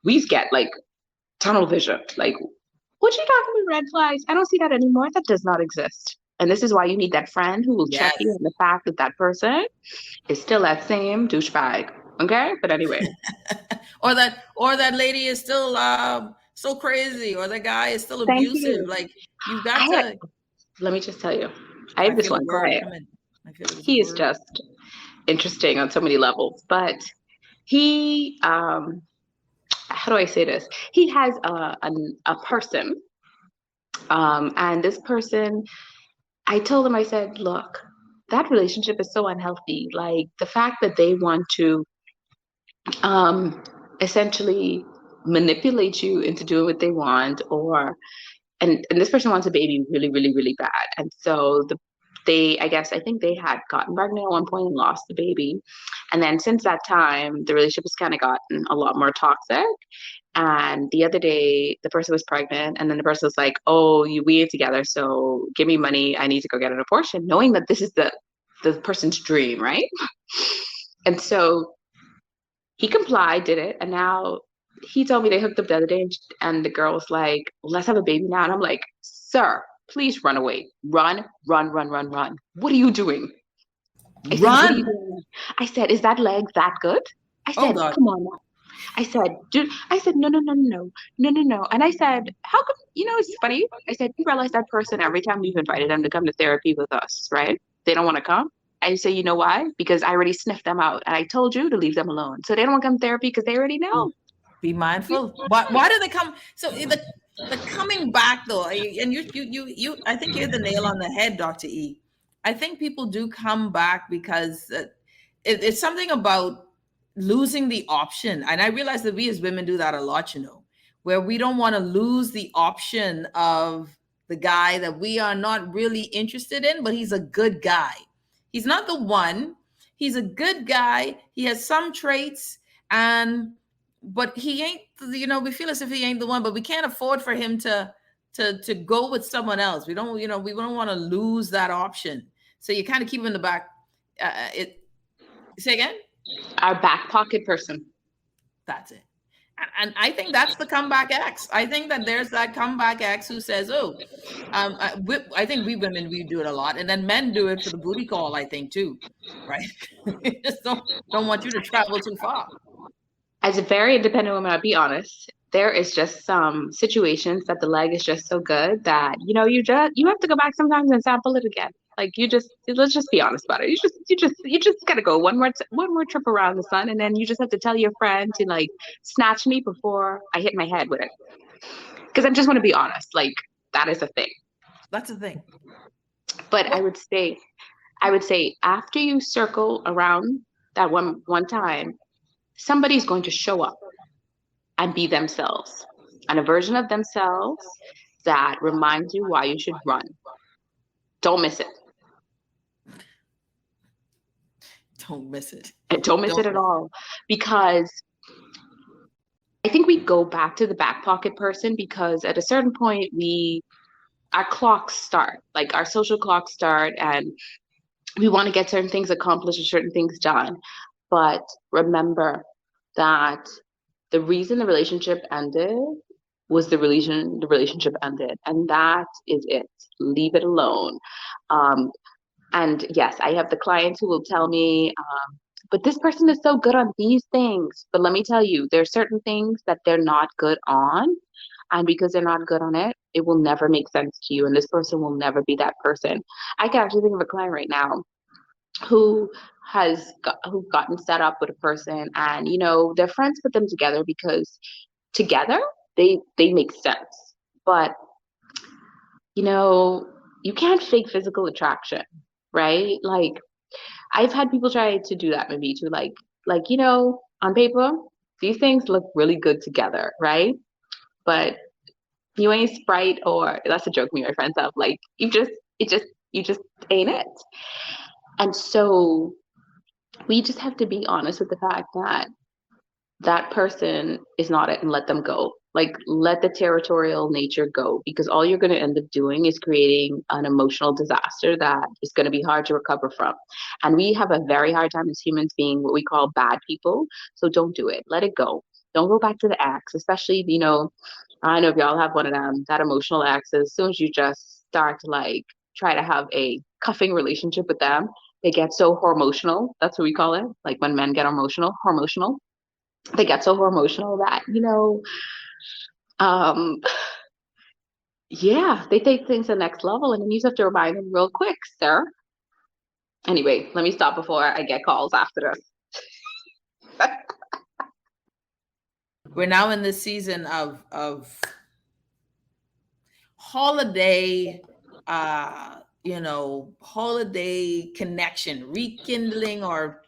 we get like tunnel vision. Like, what you talking about red flags? I don't see that anymore. That does not exist. And this is why you need that friend who will check you on the fact that that person is still that same douchebag. Okay? But anyway. or that lady is still so crazy, or the guy is still abusive. Like, you've got to. Let me just tell you. I have this one client. I feel it was a He is word. just interesting on so many levels. But he, how do I say this? He has a person, and this person, I told him, I said, look, that relationship is so unhealthy. Like the fact that they want to essentially manipulate you into doing what they want, or and this person wants a baby really, really, really bad. And so I think they had gotten pregnant at one point and lost the baby. And then since that time, the relationship has kind of gotten a lot more toxic. And the other day, the person was pregnant, and then the person was like, "Oh, we ain't together, so give me money. I need to go get an abortion," knowing that this is the person's dream, right? And so he complied, did it, and now he told me they hooked up the other day, and the girl was like, "Let's have a baby now." And I'm like, "Sir, please run away. Run, run, run, run, run. What are you doing?" I said, "What are you Run! doing?" I said, "Is that leg that good?" I Oh said, God! "Come on now." I said, "Dude," I said, "No, no, no, no, no, no, no." And I said, "How come, it's funny." I said, "You realize that person, every time we've invited them to come to therapy with us, right? They don't want to come." I say, "You know why? Because I already sniffed them out and I told you to leave them alone. So they don't want to come to therapy because they already know." Be mindful. Why do they come? So the coming back though, and you I think you hit the nail on the head, Dr. E. I think people do come back because it's something about losing the option, and I realize that we as women do that a lot. Where we don't want to lose the option of the guy that we are not really interested in, but he's a good guy. He's not the one. He's a good guy. He has some traits, and but he ain't, we feel as if he ain't the one, but we can't afford for him to go with someone else. We don't, we don't want to lose that option. So you kind of keep him in the back. It Say again. Our back pocket person. That's it. And I think that's the comeback ex. I think that there's that comeback ex who says, "Oh, I think we women, we do it a lot, and then men do it for the booty call. I think too, right? We just don't want you to travel too far." As a very independent woman, I'll be honest, there is just some situations that the leg is just so good that, you have to go back sometimes and sample it again. Like let's just be honest about it. You just gotta go one more trip around the sun, and then you just have to tell your friend to like snatch me before I hit my head with it. Because I just want to be honest, like that is a thing. That's the thing. But What? I would say after you circle around that one time, somebody's going to show up and be themselves, and a version of themselves that reminds you why you should run. Don't miss it. Don't miss it. Don't miss it at all, because I think we go back to the back pocket person because at a certain point our clocks start, like our social clocks start, and we want to get certain things accomplished or certain things done. But remember that the reason the relationship ended was the relationship ended, and that is it. Leave it alone. And yes, I have the clients who will tell me, but this person is so good on these things. But let me tell you, there are certain things that they're not good on. And because they're not good on it, it will never make sense to you. And this person will never be that person. I can actually think of a client right now who who've gotten set up with a person, and their friends put them together because together they make sense. But you can't fake physical attraction, right? Like I've had people try to do that with me too, on paper these things look really good together, right? But you ain't Sprite, or that's a joke me and my friends have, like you just ain't it. And so we just have to be honest with the fact that that person is not it, and let them go. Like, let the territorial nature go, because all you're going to end up doing is creating an emotional disaster that is going to be hard to recover from. And we have a very hard time as humans being what we call bad people. So don't do it. Let it go. Don't go back to the ex, especially, I know if y'all have one of them, that emotional ex, as soon as you just start to like try to have a cuffing relationship with them, they get so hormotional. That's what we call it. Like when men get hormotional. They get so emotional that, um, yeah, they take things to the next level. And then you just have to remind them real quick, sir, Anyway, let me stop before I get calls after this. We're now in the season of holiday, holiday connection, rekindling or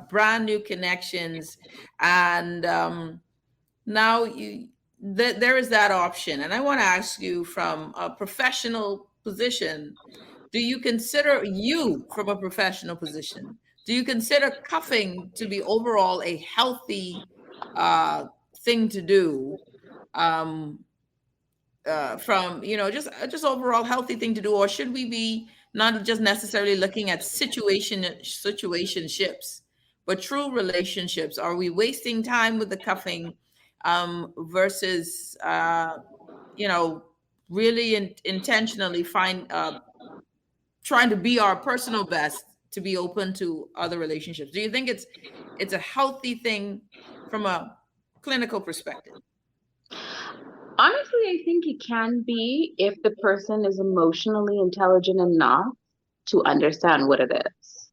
brand new connections, and now there is that option. And I want to ask you from a professional position, do you consider you from a professional position, do you consider cuffing to be overall a healthy thing to do, um, from just overall healthy thing to do, or should we be not just necessarily looking at situationships, but true relationships? Are we wasting time with the cuffing, versus you know really intentionally trying to be our personal best to be open to other relationships? Do you think it's a healthy thing from a clinical perspective? Honestly, I think it can be if the person is emotionally intelligent enough to understand what it is.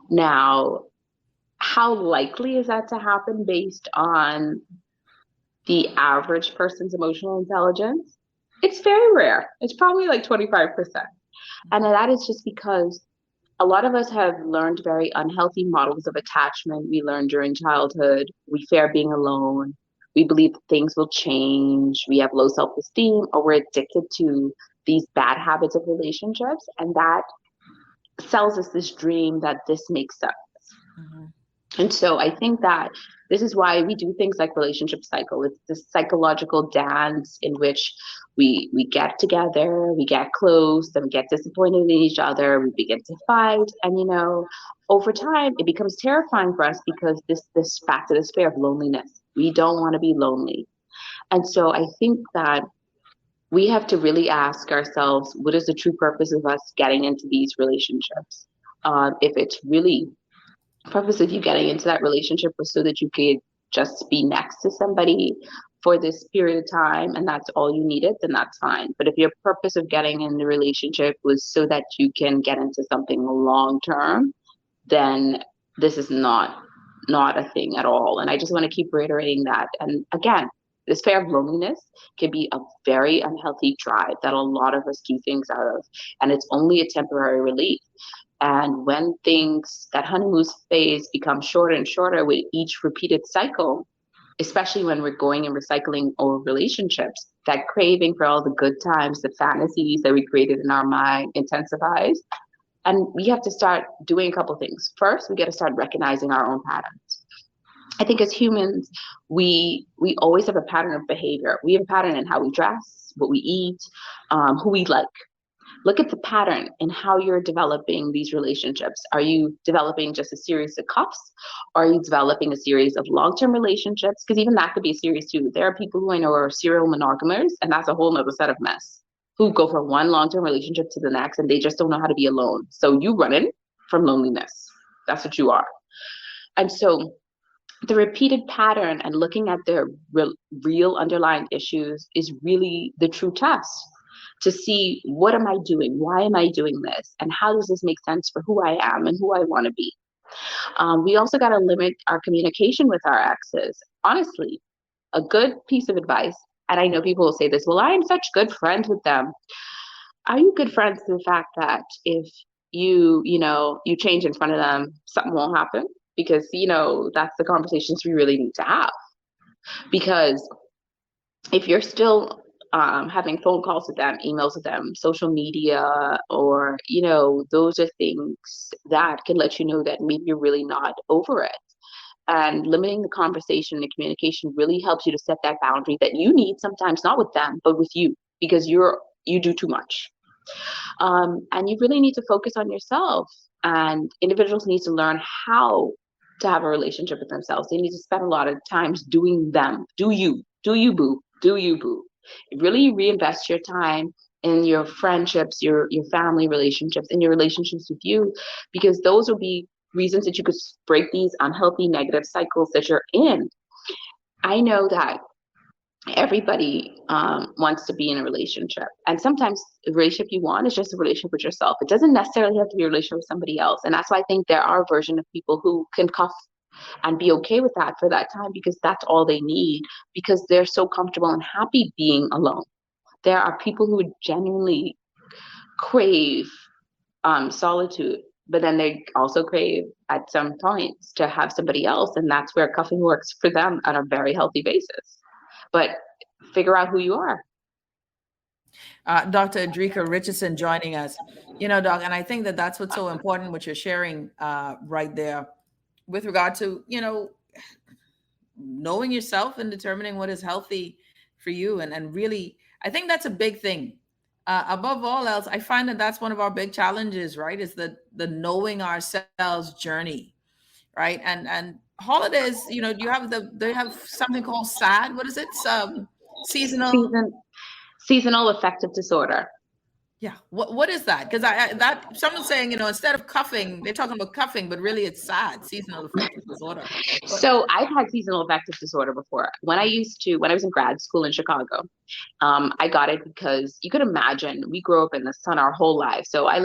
Now, how likely is that to happen based on the average person's emotional intelligence? It's very rare. It's probably like 25%. And that is just because a lot of us have learned very unhealthy models of attachment we learned during childhood. We fear being alone. We believe that things will change. We have low self esteem, or we're addicted to these bad habits of relationships. And that sells us this dream that this makes sense. Mm-hmm. And so I think that this is why we do things like relationship cycle. It's this psychological dance in which we get together, we get close, then we get disappointed in each other, we begin to fight, and over time it becomes terrifying for us because this factor, this fear of loneliness. We don't want to be lonely. And so I think that we have to really ask ourselves, what is the true purpose of us getting into these relationships? If it's really purpose of you getting into that relationship was so that you could just be next to somebody for this period of time and that's all you needed, then that's fine. But if your purpose of getting in the relationship was so that you can get into something long term, then this is not a thing at all. And I just want to keep reiterating that. And again, this fear of loneliness can be a very unhealthy drive that a lot of us keep things out of, and it's only a temporary relief. And when that honeymoon phase becomes shorter and shorter with each repeated cycle, especially when we're going and recycling old relationships, that craving for all the good times, the fantasies that we created in our mind intensifies. And we have to start doing a couple of things. First, we got to start recognizing our own patterns. I think as humans, we always have a pattern of behavior. We have a pattern in how we dress, what we eat, who we like. Look at the pattern in how you're developing these relationships. Are you developing just a series of cuffs? Or are you developing a series of long-term relationships? Because even that could be a series too. There are people who I know are serial monogamers, and that's a whole nother set of mess, who go from one long-term relationship to the next, and they just don't know how to be alone. So you running from loneliness. That's what you are. And so the repeated pattern and looking at their real underlying issues is really the true test to see, what am I doing? Why am I doing this? And how does this make sense for who I am and who I want to be? We also got to limit our communication with our exes. Honestly, a good piece of advice, and I know people will say this, well, I am such good friends with them. Are you good friends to the fact that if you change in front of them, something won't happen? Because, that's the conversations we really need to have. Because if you're still having phone calls with them, emails with them, social media, or, those are things that can let you know that maybe you're really not over it. And limiting the conversation and the communication really helps you to set that boundary that you need sometimes, not with them, but with you, because you do too much. And you really need to focus on yourself. And individuals need to learn how to have a relationship with themselves. They need to spend a lot of times doing them. Do you boo? Do you boo? Really reinvest your time in your friendships, your family relationships, and your relationships with you, because those will be reasons that you could break these unhealthy negative cycles that you're in. I know that everybody wants to be in a relationship, and sometimes the relationship you want is just a relationship with yourself. It doesn't necessarily have to be a relationship with somebody else, and that's why I think there are a version of people who can cuff and be okay with that for that time, because that's all they need, because they're so comfortable and happy being alone. There are people who genuinely crave solitude, but then they also crave at some points to have somebody else, and that's where cuffing works for them on a very healthy basis. But figure out who you are. Dr. Adrika Richardson joining us. Doc, and I think that that's what's so important, what you're sharing right there with regard to, knowing yourself and determining what is healthy for you. And really, I think that's a big thing. Above all else, I find that that's one of our big challenges, right? Is the knowing ourselves journey, right? And holidays, they have something called SAD. What is it? Seasonal. Seasonal affective disorder. Yeah. What is that? Because that someone's saying, instead of cuffing, they're talking about cuffing, but really it's SAD, seasonal affective disorder. So I've had seasonal affective disorder before. When I was in grad school in Chicago, I got it because you could imagine we grew up in the sun our whole life. So I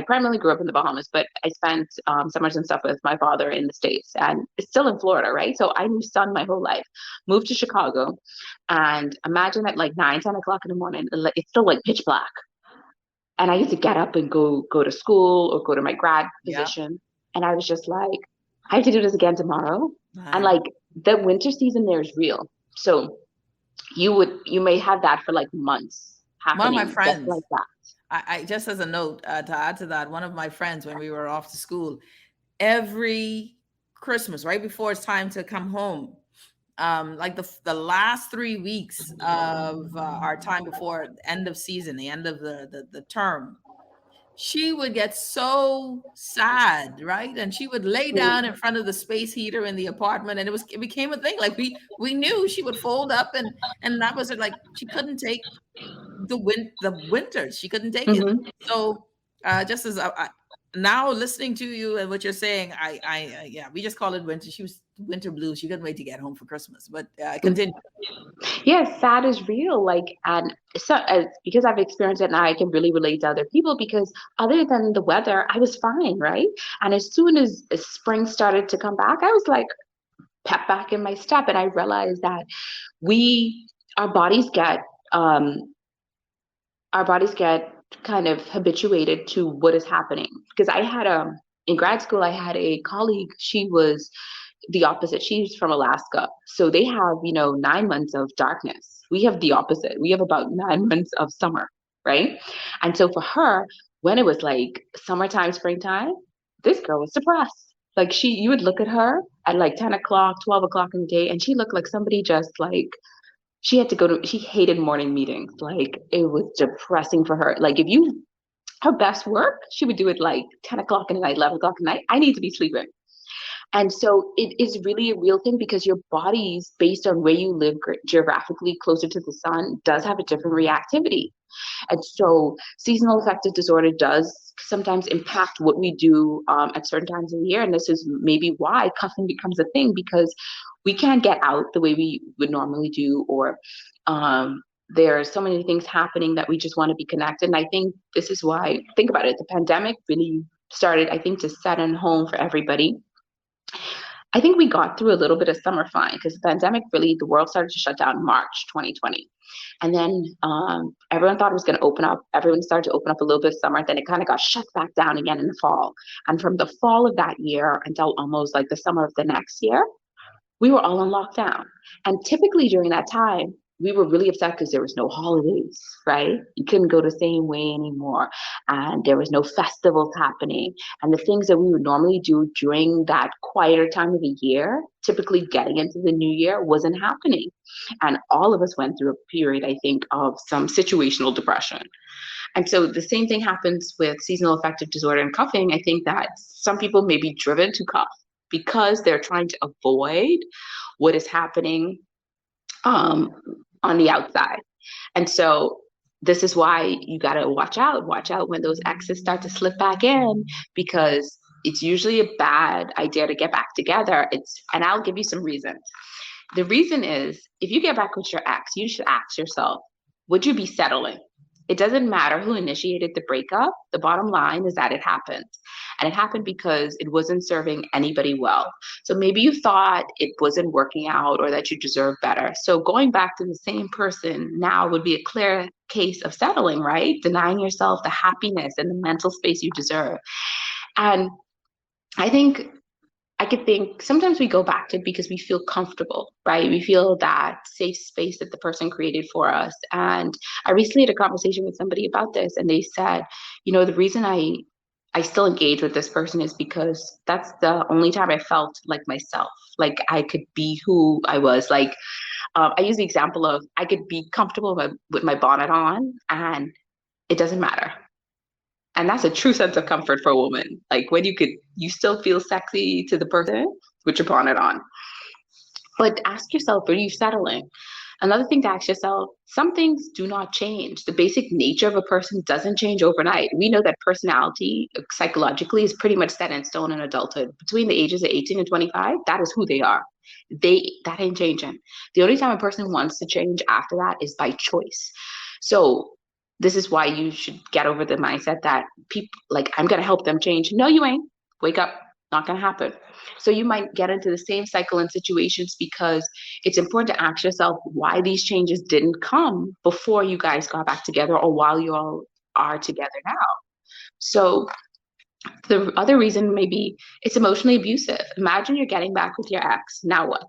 primarily grew up in the Bahamas, but I spent summers and stuff with my father in the States, and it's still in Florida, right? So I knew sun my whole life. Moved to Chicago, and imagine at like 9, 10 o'clock in the morning, it's still like pitch black. And I used to get up and go to school or go to my grad position. And I was just like, I have to do this again tomorrow. And like the winter season there is real. So you may have that for like months happening. One of my friends, like that. I just as a note to add to that, one of my friends, when we were off to school, every Christmas, right before it's time to come home, like the last 3 weeks of our time before the end of season, the end of the term, she would get so sad, right? And she would lay down in front of the space heater in the apartment, and it became a thing. Like we knew she would fold up, and that was it. Like she couldn't take the winters. She couldn't take it. So just as now listening to you and what you're saying, yeah, we just call it winter. She was winter blues. She couldn't wait to get home for Christmas. But continue. Yes, sad is real. Like, and so because I've experienced it, and I can really relate to other people, because other than the weather, I was fine, right? And as soon as spring started to come back, I was like pep back in my step, and I realized that our bodies get kind of habituated to what is happening. Because in grad school, I had a colleague. She was the opposite. She's from Alaska. So they have, 9 months of darkness. We have the opposite. We have about 9 months of summer, right? And so for her, when it was like summertime, springtime, this girl was depressed. Like you would look at her at like 10 o'clock, 12 o'clock in the day, and she looked like somebody just like, she hated morning meetings. Like it was depressing for her. Like her best work, she would do it like 10 o'clock in the night, 11 o'clock in the night. I need to be sleeping. And so it is really a real thing, because your body's, based on where you live geographically closer to the sun, does have a different reactivity. And so seasonal affective disorder does sometimes impact what we do at certain times of the year. And this is maybe why cuffing becomes a thing, because we can't get out the way we would normally do, or there are so many things happening that we just want to be connected. And I think this is why, think about it, the pandemic really started, I think, to set in home for everybody. I think we got through a little bit of summer fine, because the pandemic the world started to shut down March 2020. And then everyone thought it was going to open up. Everyone started to open up a little bit of summer. Then it kind of got shut back down again in the fall. And from the fall of that year until almost like the summer of the next year, we were all on lockdown. And typically during that time, we were really upset because there was no holidays, right? You couldn't go the same way anymore. And there was no festivals happening. And the things that we would normally do during that quieter time of the year, typically getting into the new year, wasn't happening. And all of us went through a period, I think, of some situational depression. And so the same thing happens with seasonal affective disorder and cuffing. I think that some people may be driven to cuff because they're trying to avoid what is happening on the outside. And so this is why you got to watch out when those exes start to slip back in, because it's usually a bad idea to get back together. And I'll give you some reasons. The reason is, if you get back with your ex, you should ask yourself, would you be settling? It doesn't matter who initiated the breakup. The bottom line is that it happened. And it happened because it wasn't serving anybody well. So maybe you thought it wasn't working out or that you deserve better. So going back to the same person now would be a clear case of settling, right? Denying yourself the happiness and the mental space you deserve. And I think I could think sometimes we go back to it because we feel comfortable, right? We feel that safe space that the person created for us. And I recently had a conversation with somebody about this, and they said, the reason I still engage with this person is because that's the only time I felt like myself, like I could be who I was. Like I use the example of I could be comfortable with my bonnet on, and it doesn't matter. And that's a true sense of comfort for a woman. Like when you still feel sexy to the person with your bonnet on. But ask yourself, are you settling? Another thing to ask yourself, some things do not change. The basic nature of a person doesn't change overnight. We know that personality psychologically is pretty much set in stone in adulthood. Between the ages of 18 and 25, that is who they are. That ain't changing. The only time a person wants to change after that is by choice. So this is why you should get over the mindset that people like, I'm going to help them change. No, you ain't. Wake up. Not going to happen. So you might get into the same cycle in situations because it's important to ask yourself why these changes didn't come before you guys got back together or while you all are together now. So the other reason maybe it's emotionally abusive. Imagine you're getting back with your ex. Now what?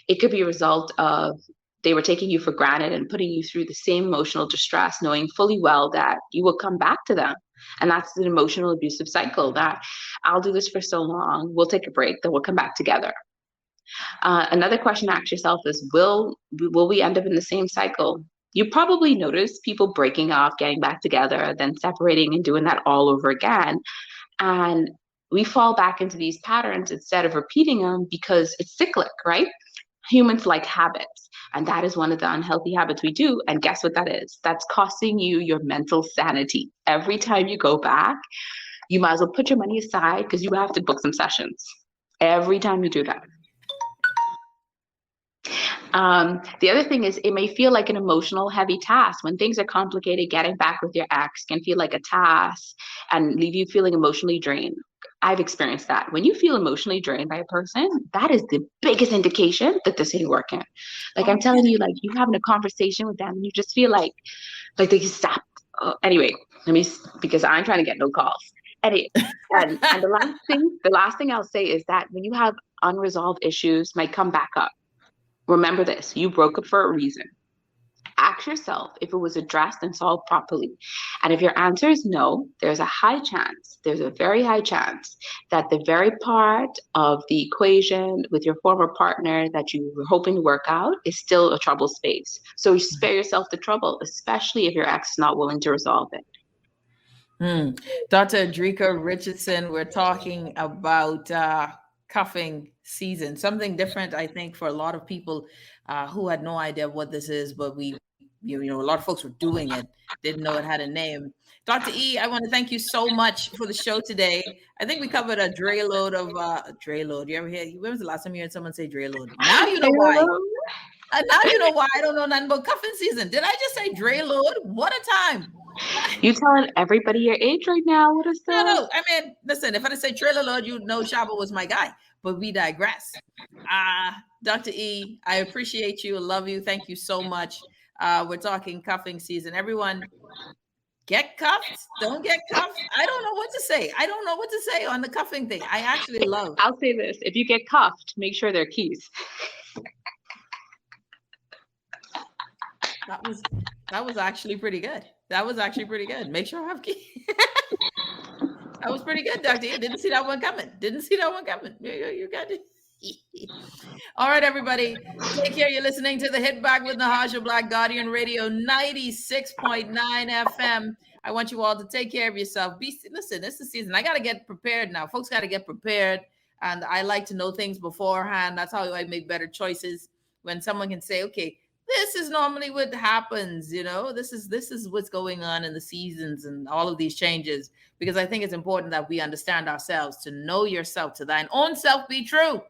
It could be a result of they were taking you for granted and putting you through the same emotional distress, knowing fully well that you will come back to them. And that's an emotional abusive cycle that I'll do this for so long, we'll take a break, then we'll come back together. Another question to ask yourself is, will we end up in the same cycle? You probably notice people breaking up, getting back together, then separating and doing that all over again. And we fall back into these patterns instead of repeating them because it's cyclic, right? Humans like habits. And that is one of the unhealthy habits we do. And guess what that is? That's costing you your mental sanity. Every time you go back, you might as well put your money aside because you have to book some sessions. Every time you do that. The other thing is it may feel like an emotional heavy task. When things are complicated, getting back with your ex can feel like a task and leave you feeling emotionally drained. I've experienced that. When you feel emotionally drained by a person, that is the biggest indication that this ain't working. Like I'm telling you, like you having a conversation with them and you just feel like they can stop. Anyway, because I'm trying to get no calls. Anyway, and the last thing I'll say is that when you have unresolved issues might come back up. Remember this, you broke up for a reason. Ask yourself if it was addressed and solved properly. And if your answer is no, there's a very high chance that the very part of the equation with your former partner that you were hoping to work out is still a trouble space. So you spare yourself the trouble, especially if your ex is not willing to resolve it. Dr. Drika Richardson, we're talking about cuffing season, something different, I think, for a lot of people who had no idea what this is, but a lot of folks were doing it, didn't know it had a name. Dr. E, I want to thank you so much for the show today. I think we covered a dray load of dray load. You ever hear? When was the last time you heard someone say dray load? Now you know why. Now you know why I don't know nothing about cuffing season. Did I just say dray load? What a time. You telling everybody your age right now? What is that? No. I mean, listen, if I say trailer load, you know Shaba was my guy. But we digress. Dr. E, I appreciate you. Love you. Thank you so much. We're talking cuffing season. Everyone, get cuffed. Don't get cuffed. I don't know what to say. I don't know what to say on the cuffing thing. I actually love. I'll say this. If you get cuffed, make sure they're keys. That was actually pretty good. Make sure I have keys. That was pretty good, Dr. E. Didn't see that one coming. You got it. All right, everybody. Take care. You're listening to the Hit Back with Nahaja, Black Guardian Radio 96.9 FM. I want you all to take care of yourself. Listen, this is season. I got to get prepared now. Folks got to get prepared. And I like to know things beforehand. That's how I make better choices. When someone can say, okay, this is normally what happens, this is what's going on in the seasons and all of these changes, because I think it's important that we understand ourselves. To know yourself, to thine own self be true.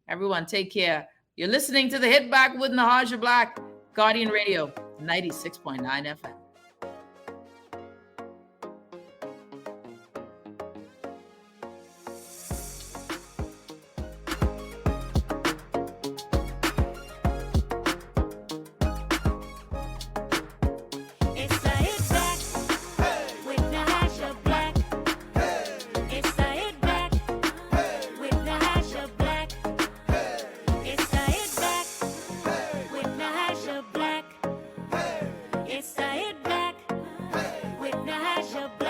Everyone, take care. You're listening to the Hit Back with Nahaja Black, Guardian Radio, 96.9 FM. It's the Hit Back with Nahaja Black. It's the Hit Back with Nahaja Black. It's the Hit Back with Nahaja Black. It's the Hit Back with Nahaja Black.